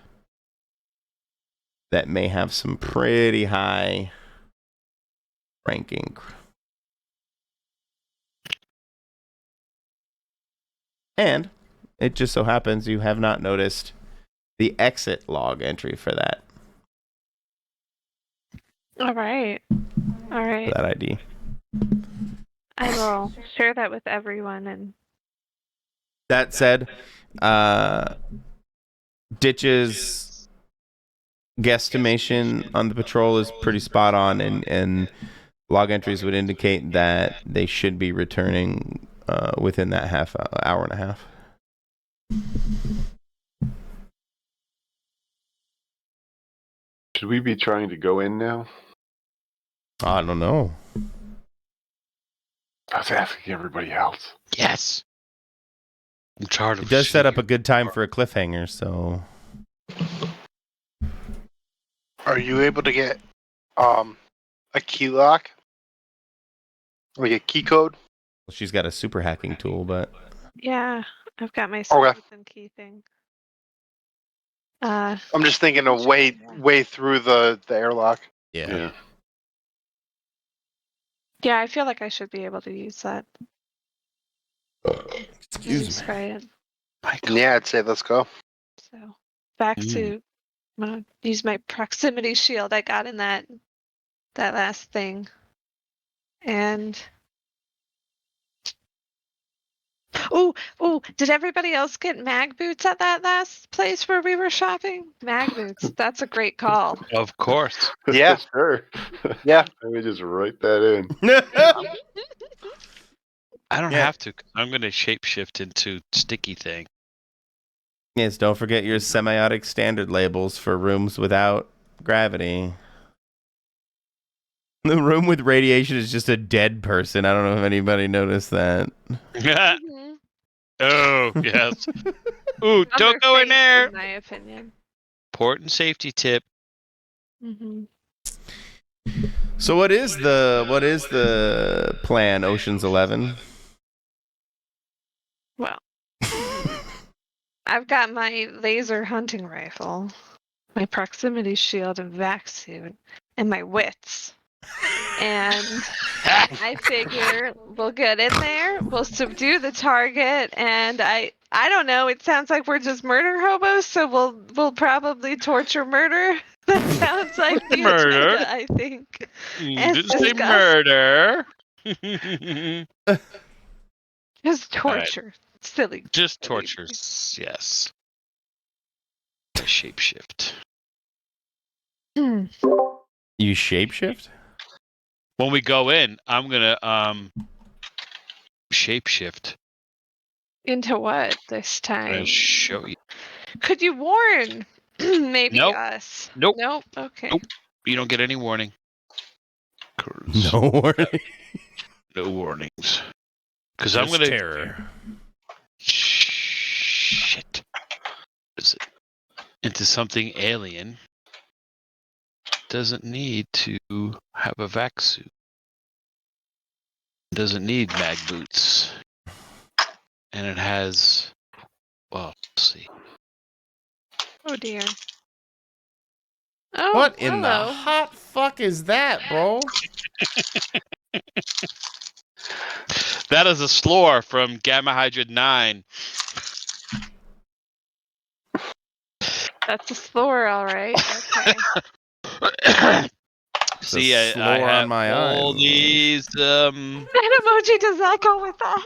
that may have some pretty high ranking. And it just so happens you have not noticed the exit log entry for that All right. for that ID. I will share that with everyone. And That said, Ditch's guesstimation on the patrol is pretty spot on, and log entries would indicate that they should be returning within that hour and a half. Should we be trying to go in now? I don't know. I was asking everybody else. Yes. in charge of It does set up a good time for a cliffhanger, so Are you able to get a key lock? Like a key code? she's got a super hacking tool, but yeah, I've got my Okay. and key thing. I'm just thinking of way through the airlock. yeah. Yeah, I feel like I should be able to use that. Excuse Let's me. try it. Yeah, I'd say let's go. So back to, I'm gonna use my proximity shield I got in that last thing. And oh, did everybody else get mag boots at that last place where we were shopping? Mag boots. That's a great call. Of course. Yeah. Sure. Yeah. Let me just write that in. I don't Yeah. have to. 'Cause I'm going to shapeshift into sticky thing. Yes, don't forget your semiotic standard labels for rooms without gravity. The room with radiation is just a dead person. I don't know if anybody noticed that. Mhm. Oh, yes. Ooh, don't go in Underfaced, there. in my opinion. Important safety tip. Mm-hmm. So what is the plan, Ocean's 11? Well, I've got my laser hunting rifle, my proximity shield and vac suit, and my wits. And I figure we'll get in there, we'll subdue the target, and I don't know, it sounds like we're just murder hobos, so we'll probably torture murder. That sounds like the Murder? agenda, I think. As Didn't say discussed. murder. Just torture. silly. Just silly. tortures. Yes. A shapeshift. Hmm. You shapeshift? When we go in, I'm gonna shapeshift. Into what this I'm gonna time? show you. Could you warn maybe Nope. us? Nope. Nope. Okay. Nope. You don't get any warning. 'Cause No warning. no warnings. Because I'm Just gonna terror. shit. What is it? Into something alien. Doesn't need to have a vac suit. Doesn't need mag boots. And it has, well, let's see. Oh dear. Oh, What in the hello. hot fuck is that, bro? That is a slore from Gamma Hydra 9. That's a slur, all right. Okay. See, It's a I slore have on my all eye. these, That emoji does not go with that.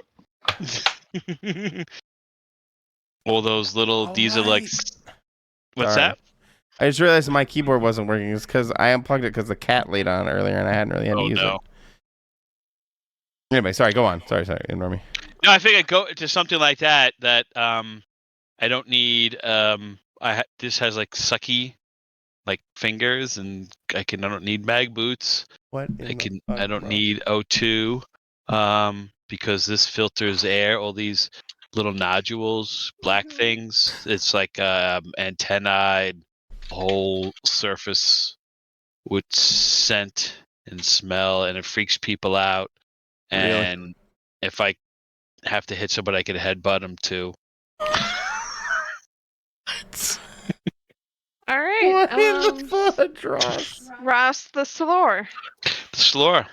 all those little, these are like, what's Sorry. that? I just realized my keyboard wasn't working. It's because I unplugged it because the cat laid on earlier and I hadn't really had to Oh, use no. it. Anyway, sorry, go on. Sorry, ignore me. No, I think I go to something like that, I don't need, this has like sucky, like fingers, and I don't need mag boots. What I don't need O2, because this filters air, all these little nodules, black things. It's like antennae, whole surface with scent and smell, and it freaks people out. Really? And if I have to hit somebody, I can headbutt them too. All right. What in the fudge, Ross? Ross the slur. The slur.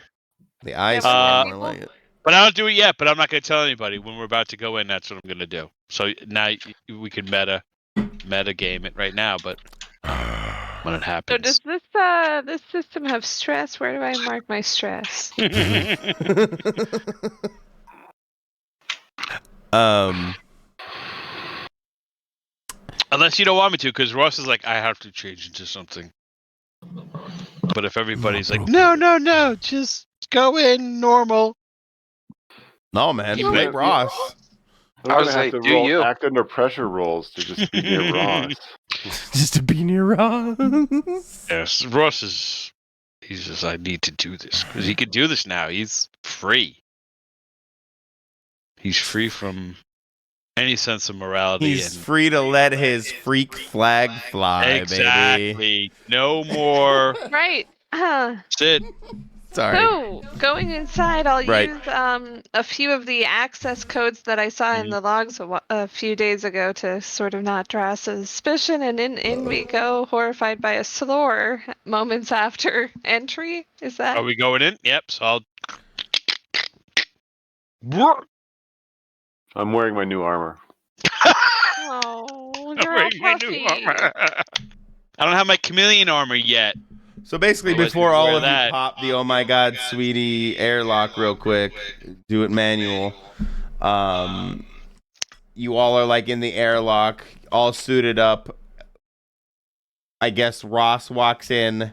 The eyes Yeah, more like it. But I don't do it yet, but I'm not going to tell anybody. When we're about to go in, that's what I'm going to do. So now we can meta game it right now, but when it So happens. does this system have stress? Where do I mark my stress? Unless you don't want me to, because Ross is like, I have to change into something. But if everybody's like, no, just go in normal. No, man, You play bet. Ross. I was like, do you? Act under pressure rolls to just be near Ross. Just to be near Ross. Yes, Ross is. He's just, I need to do this because he can do this now. He's free. He's free from any sense of morality. He's free to let his freak flag fly, exactly. baby. No more. Right. Sid. Sorry. So going inside, I'll Right. use a few of the access codes that I saw in the logs a few days ago to sort of not draw suspicion, and in we go, horrified by a slur moments after entry. Is that? Are we going in? Yep. So I'll. I'm wearing my new armor. Oh, I'm you're all wearing my new puffy. armor. I don't have my chameleon armor yet. So basically, Otherwise before we'd all wear of that. you pop the "Oh my God, sweetie" airlock real quick, do it manual. You all are like in the airlock, all suited up. I guess Ross walks in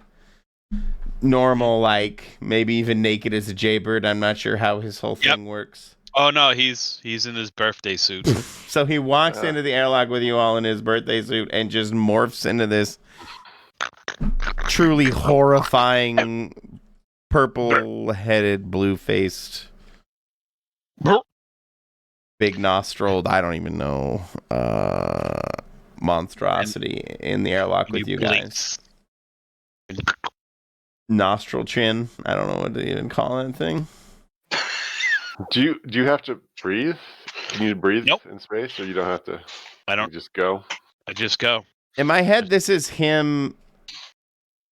normal, like maybe even naked as a jaybird. I'm not sure how his whole thing works. Oh no, he's in his birthday suit. So he walks into the airlock with you all in his birthday suit and just morphs into this truly horrifying, purple-headed, blue-faced, big nostriled, I don't even know, monstrosity in the airlock with you guys. Nostril chin. I don't know what to even call that thing. Do you have to breathe? Can you breathe Nope. in space, or you don't have to? I don't. You just go. I just go. In my head, this is him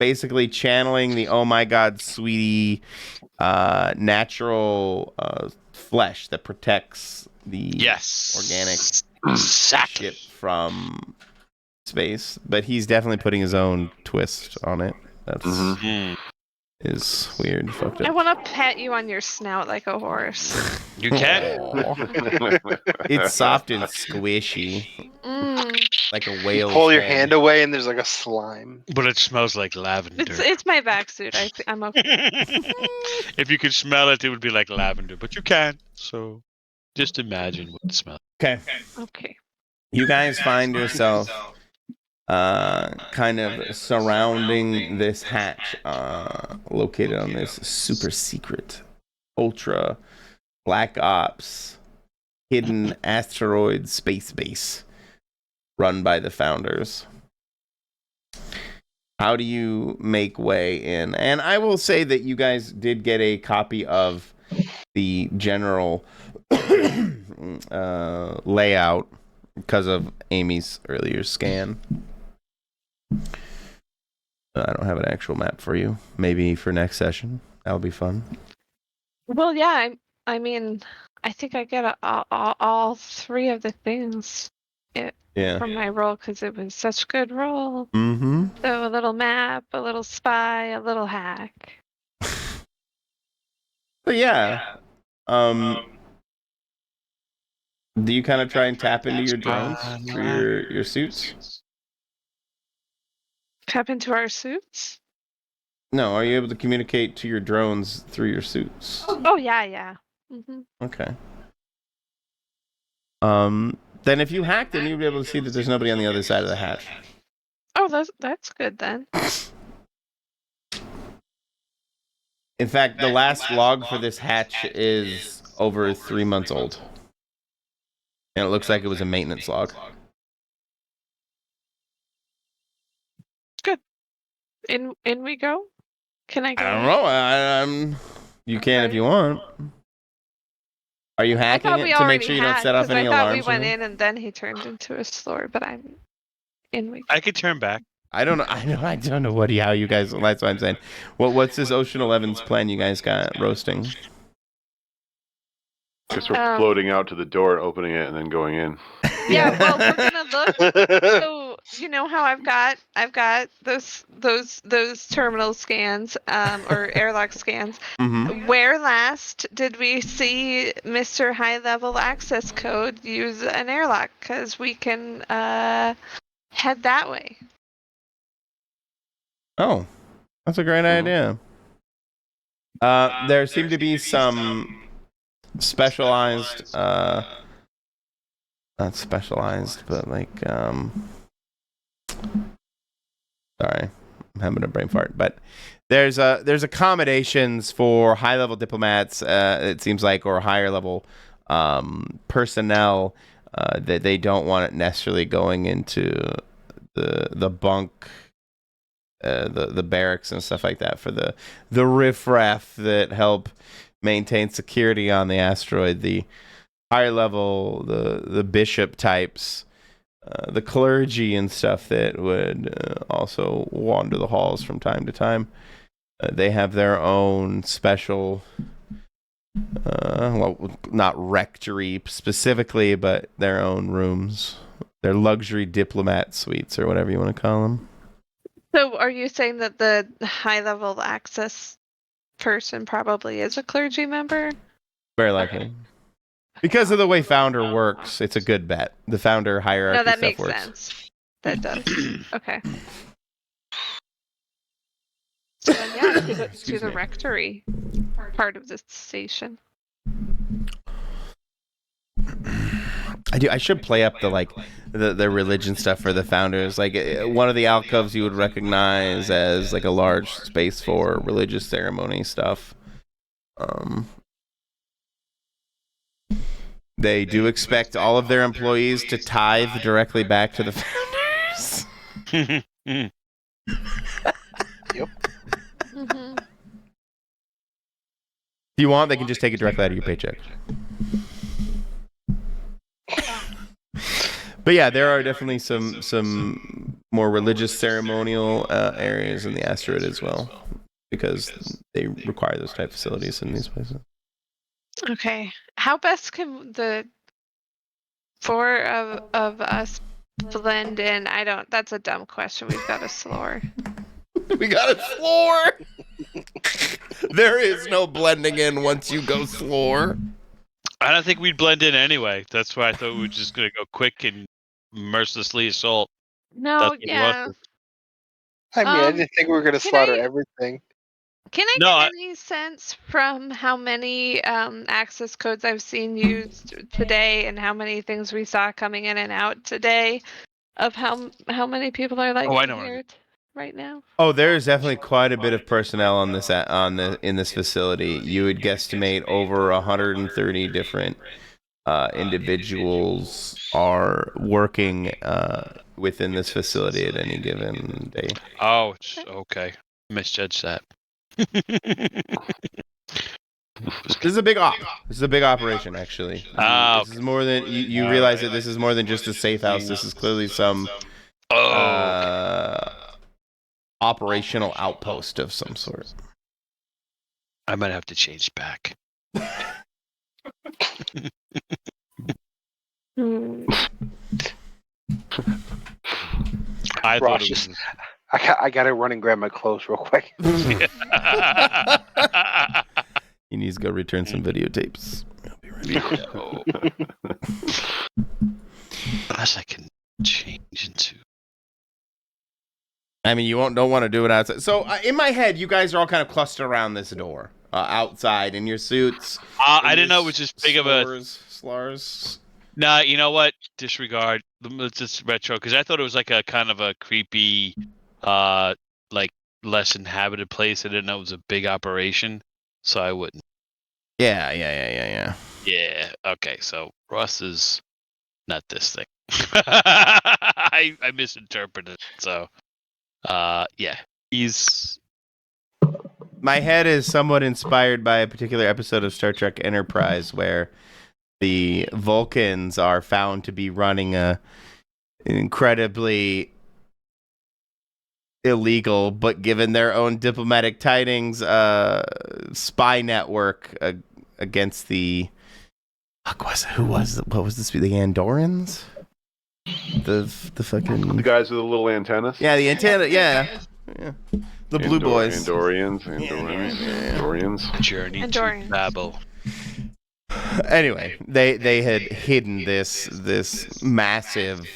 basically channeling the "Oh my God, sweetie" natural flesh that protects the organic Exactly. shit from space. But he's definitely putting his own twist on it. That's is weird, fucked I up. want to pet you on your snout like a horse. You can. It's soft and squishy, Mm. like a You whale's pull your head. hand away and there's like a slime. But it smells like lavender. It's my back suit. I'm okay. If you could smell it, it would be like lavender. But you can't. So just imagine what it smells. Okay, Okay. you guys find yourself kind of surrounding this hatch located on this super secret, ultra black ops, hidden asteroid space base run by the Founders. How do you make way in? And I will say that you guys did get a copy of the general layout because of Amy's earlier scan. I don't have an actual map for you. Maybe for next session. That'll be fun. Well, yeah. I mean, I think I get all three of the things Yeah. from my roll because it was such good roll. Mm-hmm. So a little map, a little spy, a little hack. But yeah. Do you kind of try and tap into your drones through your suits? Tap into our suits? No, are you able to communicate to your drones through your suits? Oh yeah. Mm-hmm. Okay. Then if you hack, then you'll be able to see that there's nobody on the other side of the hatch. Oh, that's good then. In fact, the last log for this hatch is over 3 months old. And it looks like it was a maintenance log. Good. In we go? Can I go? I don't know. You can if you want. Are you I hacking thought we it to make already sure you don't had, set off 'cause any I thought alarms? we went or in and then he turned into a slur, but I'm in we go. I could turn back. I don't know. I don't know how you guys. That's what I'm saying. What's this Ocean 11's plan you guys got roasting? Guess we're floating out to the door, opening it, and then going in. Yeah, well, we're gonna look. So you know how I've got those terminal scans, or airlock scans. Mm-hmm. Where last did we see Mr. High Level Access Code use an airlock? Because we can head that way. Oh, that's a great idea. There seem to be some specialized, not specialized, but like, sorry, I'm having a brain fart, but there's accommodations for high level diplomats, it seems like, or higher level personnel that they don't want it necessarily going into the bunk, the barracks and stuff like that, for the riffraff that help maintain security on the asteroid. The higher level, the bishop types, the clergy and stuff that would also wander the halls from time to time. They have their own special, well, not rectory specifically, but their own rooms. Their luxury diplomat suites, or whatever you want to call them. So are you saying that the high level access person probably is a clergy member? Very likely. Because of the way Founder works, it's a good bet. The Founder hierarchy No, that stuff makes works. sense. That does. Okay. So then, yeah, to Excuse the me. rectory part of the station. I should play up the religion stuff for the Founders. Like, one of the alcoves you would recognize as like a large space for religious ceremony stuff. They do expect all of their employees to tithe directly back to the Founders. Yep. Mm-hmm. If you want, they can just take it directly out of your paycheck. But yeah, there are definitely some more religious ceremonial areas in the asteroid as well, because they require those type facilities in these places. Okay. How best can the four of us blend in? That's a dumb question. We've got a slore. We got a floor. There is no blending in once you go floor. I don't think we'd blend in anyway. That's why I thought we were just gonna go quick and mercilessly assault. No, That's what we yeah. wanted. I mean, I Um, didn't think we were going to can slaughter I- everything. Can I No, get any sense from how many access codes I've seen used today and how many things we saw coming in and out today of how many people are like Oh, I in know what I here right now? Oh, there is definitely quite a bit of personnel on this in this facility. You would guesstimate over 130 different individuals are working within this facility at any given day. Oh, okay. Misjudged that. This is a big op. This is a big operation, actually. This is more than you realize that this is more than just a safe house. This is clearly some operational outpost of some sort. I might have to change back. Hmm. I Ross thought it just- was. I got to run and grab my clothes real quick. He needs to go return some videotapes. I'll be right back. Unless I can change into. I mean, you don't want to do it outside. So in my head, you guys are all kind of clustered around this door, outside in your suits. I didn't know it was as big of a. slurs. Nah, you know what? Disregard. Let's just retro because I thought it was like a kind of a creepy, like less inhabited place. I didn't know it was a big operation, so I wouldn't. Yeah. Yeah. Okay. So Ross is not this thing. I misinterpreted it. So, yeah, he's. My head is somewhat inspired by a particular episode of Star Trek Enterprise where the Vulcans are found to be running an incredibly illegal, but given their own diplomatic tidings, spy network against the. What was this? The Andorans? The fucking. The guys with the little antennas. Yeah, the antenna. Yeah. The blue boys. Andorians. Journey to Andorians. Babel. Anyway, they had hidden this massive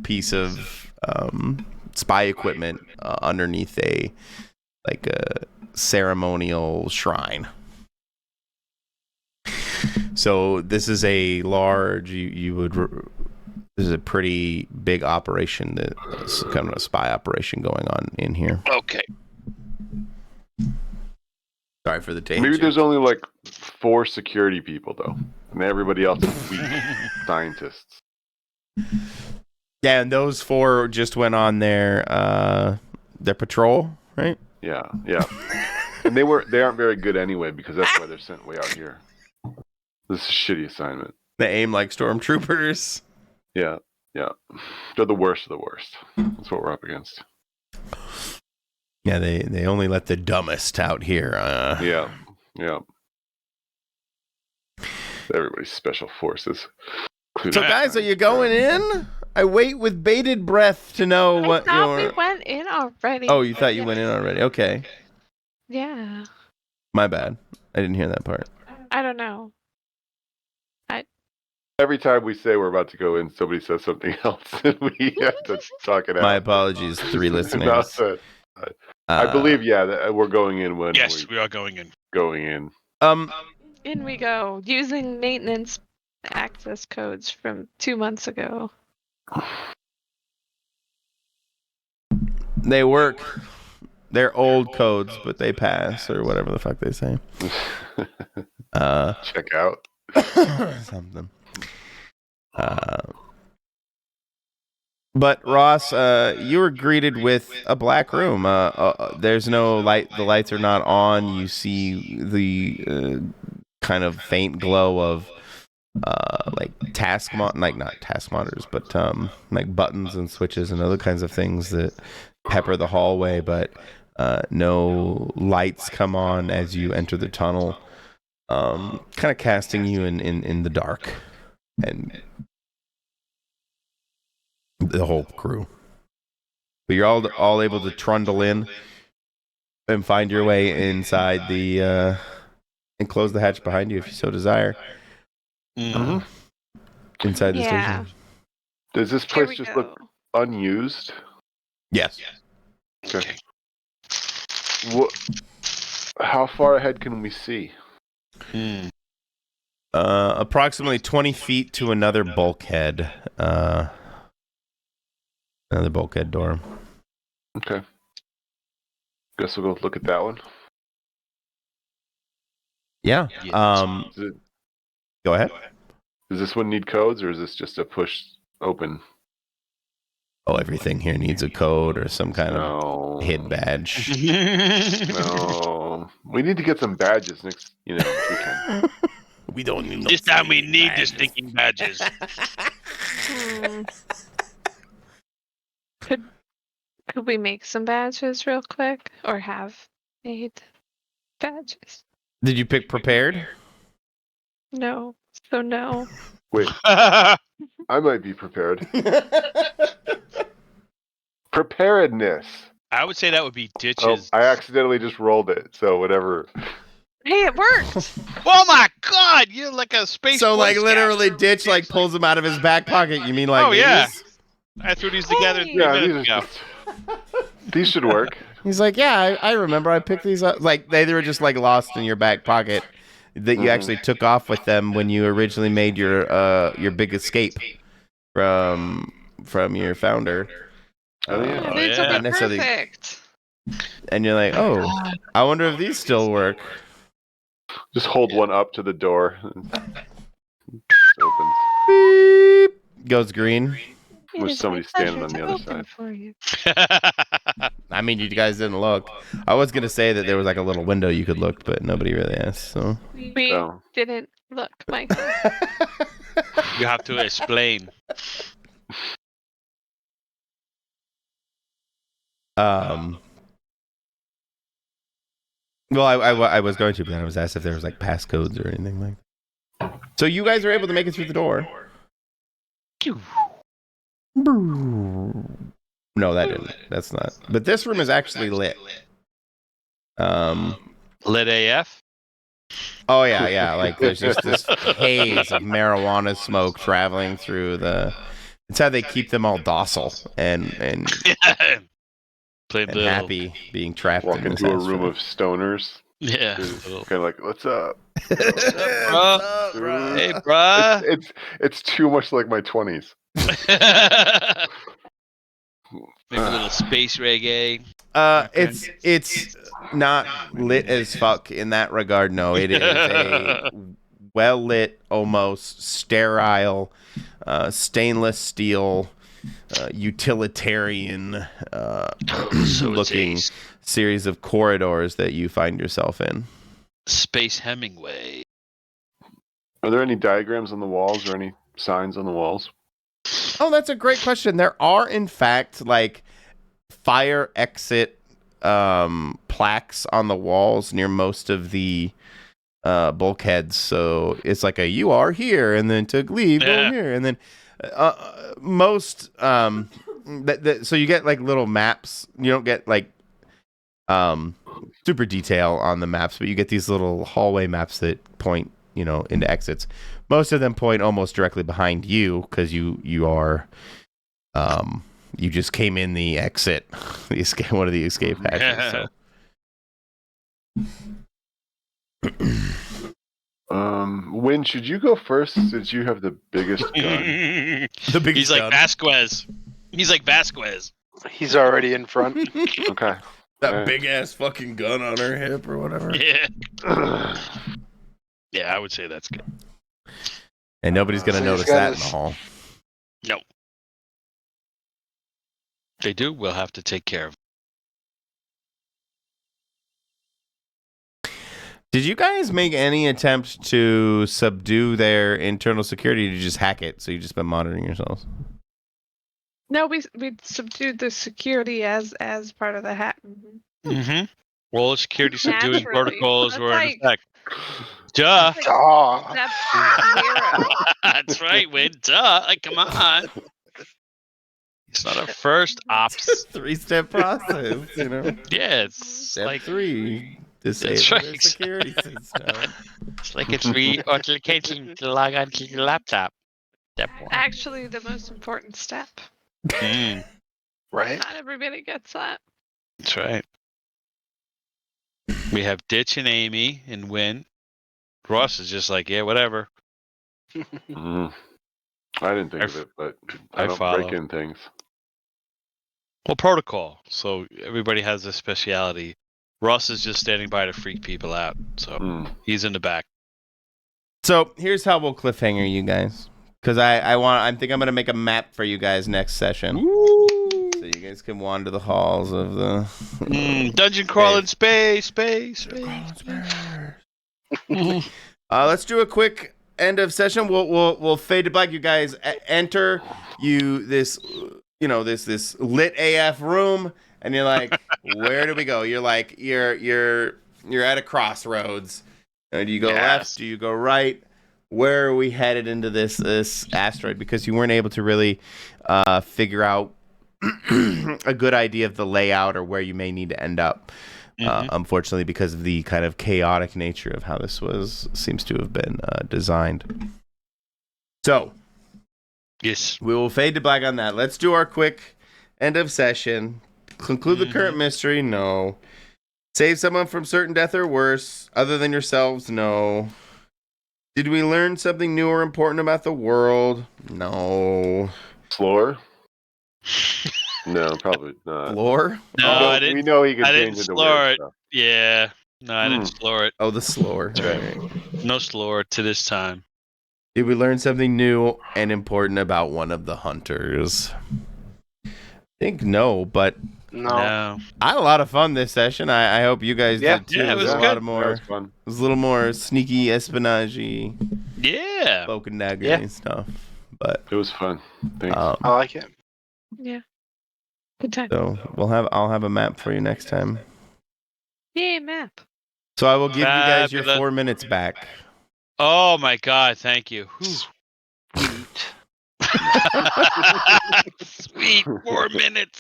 piece of spy equipment underneath a ceremonial shrine. So this is a large. This is a pretty big operation. That's kind of a spy operation going on in here. Okay. Sorry for the tangent. Maybe there's only like 4 security people though, and everybody else is weak scientists. Yeah, and those 4 just went on their patrol, right? Yeah. And they aren't very good anyway because that's why they're sent way out here. This is a shitty assignment. They aim like stormtroopers. Yeah. They're the worst of the worst. That's what we're up against. Yeah, they only let the dumbest out here. Yeah. Everybody's special forces. So, guys, are you going in? I wait with bated breath to know what I thought your. we went in already. Oh, you thought you went in already? Okay, Yeah. my bad. I didn't hear that part. I don't know. Every time we say we're about to go in, somebody says something else, and we have to talk it out. My apologies, 3 listeners. That's it. I believe, that we're going in when Yes, we are going in. going in. In we go, using maintenance access codes from 2 months ago. They work. They're old codes, but they pass, or whatever the fuck they say. Check out. Something. But Ross, you were greeted with a black room. There's no light. The lights are not on. You see the kind of faint glow of like not task monitors, but like buttons and switches and other kinds of things that pepper the hallway. But no lights come on as you enter the tunnel, kind of casting you in the dark. And the whole crew. But you're all able to trundle in. and find your way inside the and close the hatch behind you if you so desire. Mm. Inside the Yeah. station. Does this Here place we just go. look unused? Yes. Okay. How far ahead can we see? Mm. Approximately 20 feet to another bulkhead. Another bulkhead door. Okay. Guess we'll go look at that one. Yeah. Yeah. Go ahead. Does this one need codes, or is this just a push open? Oh, everything here needs a code or some kind of No. hid badge. No. We need to get some badges next, if we can. We don't need This time we need the stinking badges. Could we make some badges real quick, or have made badges? Did you pick prepared? No. So no. Wait, I might be prepared. Preparedness. I would say that would be Oh, ditches. I accidentally just rolled it, so whatever. Hey, it worked. Oh my god, you're like a space. So, Boy like, Scout. literally, Ditch, like, pulls him out of his back pocket. You mean, like, Oh, yeah. these? I threw these together Hey. 3 Yeah, minutes ago. these should work. He's like, yeah, I remember. I picked these up. Like, they were just, like, lost in your back pocket that you actually took off with them when you originally made your big escape from your founder. Oh, yeah. Yeah, Oh, these yeah. will be Necessarily- perfect. And you're like, oh, I wonder if these still work. Just hold one up to the door. It opens. Beep. Goes green. It With is somebody my standing pleasure on the to other open side. for you. I mean, you guys didn't look. I was going to say that there was, like, a little window you could look, but nobody really asked, so. We Oh. didn't look, Michael. You have to explain. Well, I was going to, but then I was asked if there was, like, passcodes or anything like that. So you guys are able to make it through the door. No, that didn't. That's not. But this room is actually lit. Lit AF? Oh, yeah. Like, there's just this haze of marijuana smoke traveling through the... It's how they keep them all docile and Played and little. happy being trapped Walk in this into a house room for- of stoners. Yeah. Kind of like, what's up? What's up, bro? Hey, bruh. It's too much like my 20s. Maybe a little space reggae. It's not lit as fuck in that regard. No, it is a well lit, almost sterile, stainless steel, utilitarian looking series of corridors that you find yourself in. Space Hemingway. Are there any diagrams on the walls or any signs on the walls? Oh, that's a great question. There are, in fact, like fire exit plaques on the walls near most of the bulkheads. So it's like you are here, and then to leave, go here, and then most so you get like little maps. You don't get like super detail on the maps, but you get these little hallway maps that point, into exits. Most of them point almost directly behind you because you are, you just came in the exit, one of the escape hatches. Win, should you go first since you have the biggest gun? The biggest He's like gun. Vasquez. He's like Vasquez. He's already in front. Okay. That big ass fucking gun on her hip or whatever. Yeah. Yeah, I would say that's good. And nobody's gonna So notice he's got that in his- the hall. No. They do. We'll have to take care of. Did you guys make any attempt to subdue their internal security, or did you just hack it? So you just been monitoring yourselves? No, we subdued the security as part of the hack. Mm-hmm. Well, security subduing Naturally. protocols That's were in like- effect. Duh. Aw. Step 0. That's right, Win. Duh. Like, come on. It's not a first ops. 3-step process, you know. Yeah, it's Step like 3, disable That's their right. security system. It's like it's re-authenticating to log onto your laptop. Step 1. Actually, the most important step. Right? Not everybody gets that. That's right. We have Ditch and Amy and Win. Ross is just like, yeah, whatever. Mhm. I didn't think of it, but I I don't follow. break in things. Well, protocol. So everybody has a speciality. Ross is just standing by to freak people out. So Mm. he's in the back. So here's how we'll cliffhanger you guys, because I think I'm gonna make a map for you guys next session, so you guys can wander the halls of the Dungeon crawling space. Let's do a quick end of session. We'll fade to black. You guys enter this lit AF room, and you're like, where do we go? You're like you're at a crossroads. Do you go left? Do you go right? Where are we headed into this asteroid? Because you weren't able to really figure out a good idea of the layout or where you may need to end up. Unfortunately, because of the kind of chaotic nature of how this seems to have been designed. So, Yes. we will fade to black on that. Let's do our quick end of session. Conclude the current mystery. No. Save someone from certain death or worse, other than yourselves? No. Did we learn something new or important about the world? No. Floor? No, probably not. Floor? No, we know, I didn't. We know he can I change didn't into slur weird it. stuff. Yeah. No, I didn't slur it. Oh, the slore. That's right. No slur to this time. Did we learn something new and important about one of the hunters? I think no, but No. I had a lot of fun this session. I hope you guys did too. Yeah, it was a good. lot more. That was fun. It was a little more sneaky espionage-y, Yeah. cloak and dagger stuff. But It was fun. Thanks. I like it. Yeah. Good time. So I'll have a map for you next time. Yay, map. So I will give you guys your Fabulous. 4 minutes back. Oh my God! Thank you. Sweet 4 minutes.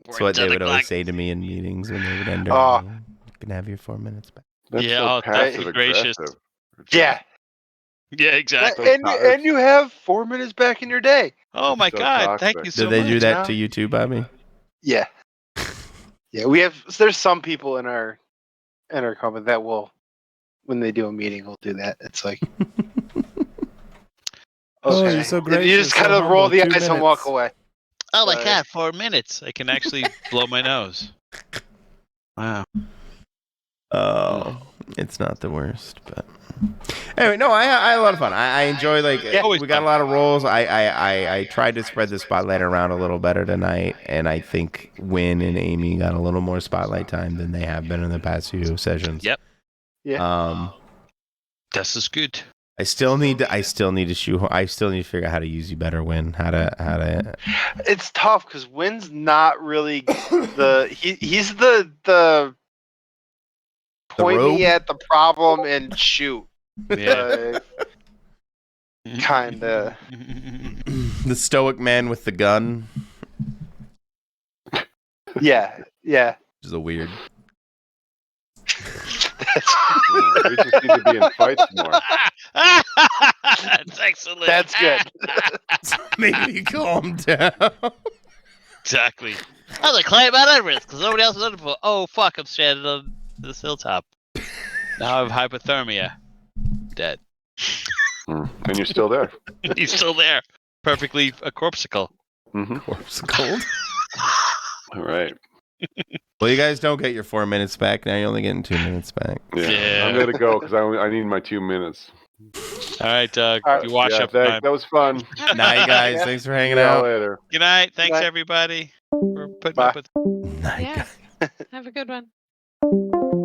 That's what they would always say to me in meetings when they would end their Oh. meeting. You can have your 4 minutes back. That's Yeah, so oh, thank you, passive gracious. aggressive. Yeah. Yeah, exactly. And you have 4 minutes back in your day. Oh It's my so God! Thank toxic. you so Did they much. do that to you too, Bobby? Yeah. Yeah, we have. There's some people in our company that will, when they do a meeting, will do that. It's like, Oh, okay. you're so You gracious, just kind so of roll humble. the 2 eyes and minutes. walk away. Oh my Sorry. God! 4 minutes. I can actually blow my nose. Wow. Oh, it's not the worst, but anyway, no, I had a lot of fun. I enjoy Always we got fun. a lot of roles. I tried to spread the spotlight around a little better tonight, and I think Win and Amy got a little more spotlight time than they have been in the past few sessions. Yep. Yeah. This is good. I still need to figure out how to use you better, Win. How to. It's tough because Wynn's not really he's the point rogue? me at the problem and shoot. Yeah. Kinda. The stoic man with the gun, Yeah. which is a weird. Yeah, we just need to be in fights more. That's excellent. That's good. Maybe calm down. Exactly. I'm gonna climb Mount Everest because nobody else is on it before. Oh fuck! I'm stranded on this hilltop. Now I have hypothermia. Dead. And you're still there. He's still there. Perfectly a corpsicle. Mm-hmm. Corpse cold. All right. Well, you guys don't get your 4 minutes back. Now you're only getting 2 minutes back. Yeah. I'm gonna go because I need my 2 minutes. All right, Doug. All right. You wash up thanks. time. That was fun. Night, guys. Yeah. Thanks for hanging See y'all out. later. Good night. Thanks, Bye. everybody, for putting Bye. up with. Night, Yeah. guys. Have a good one.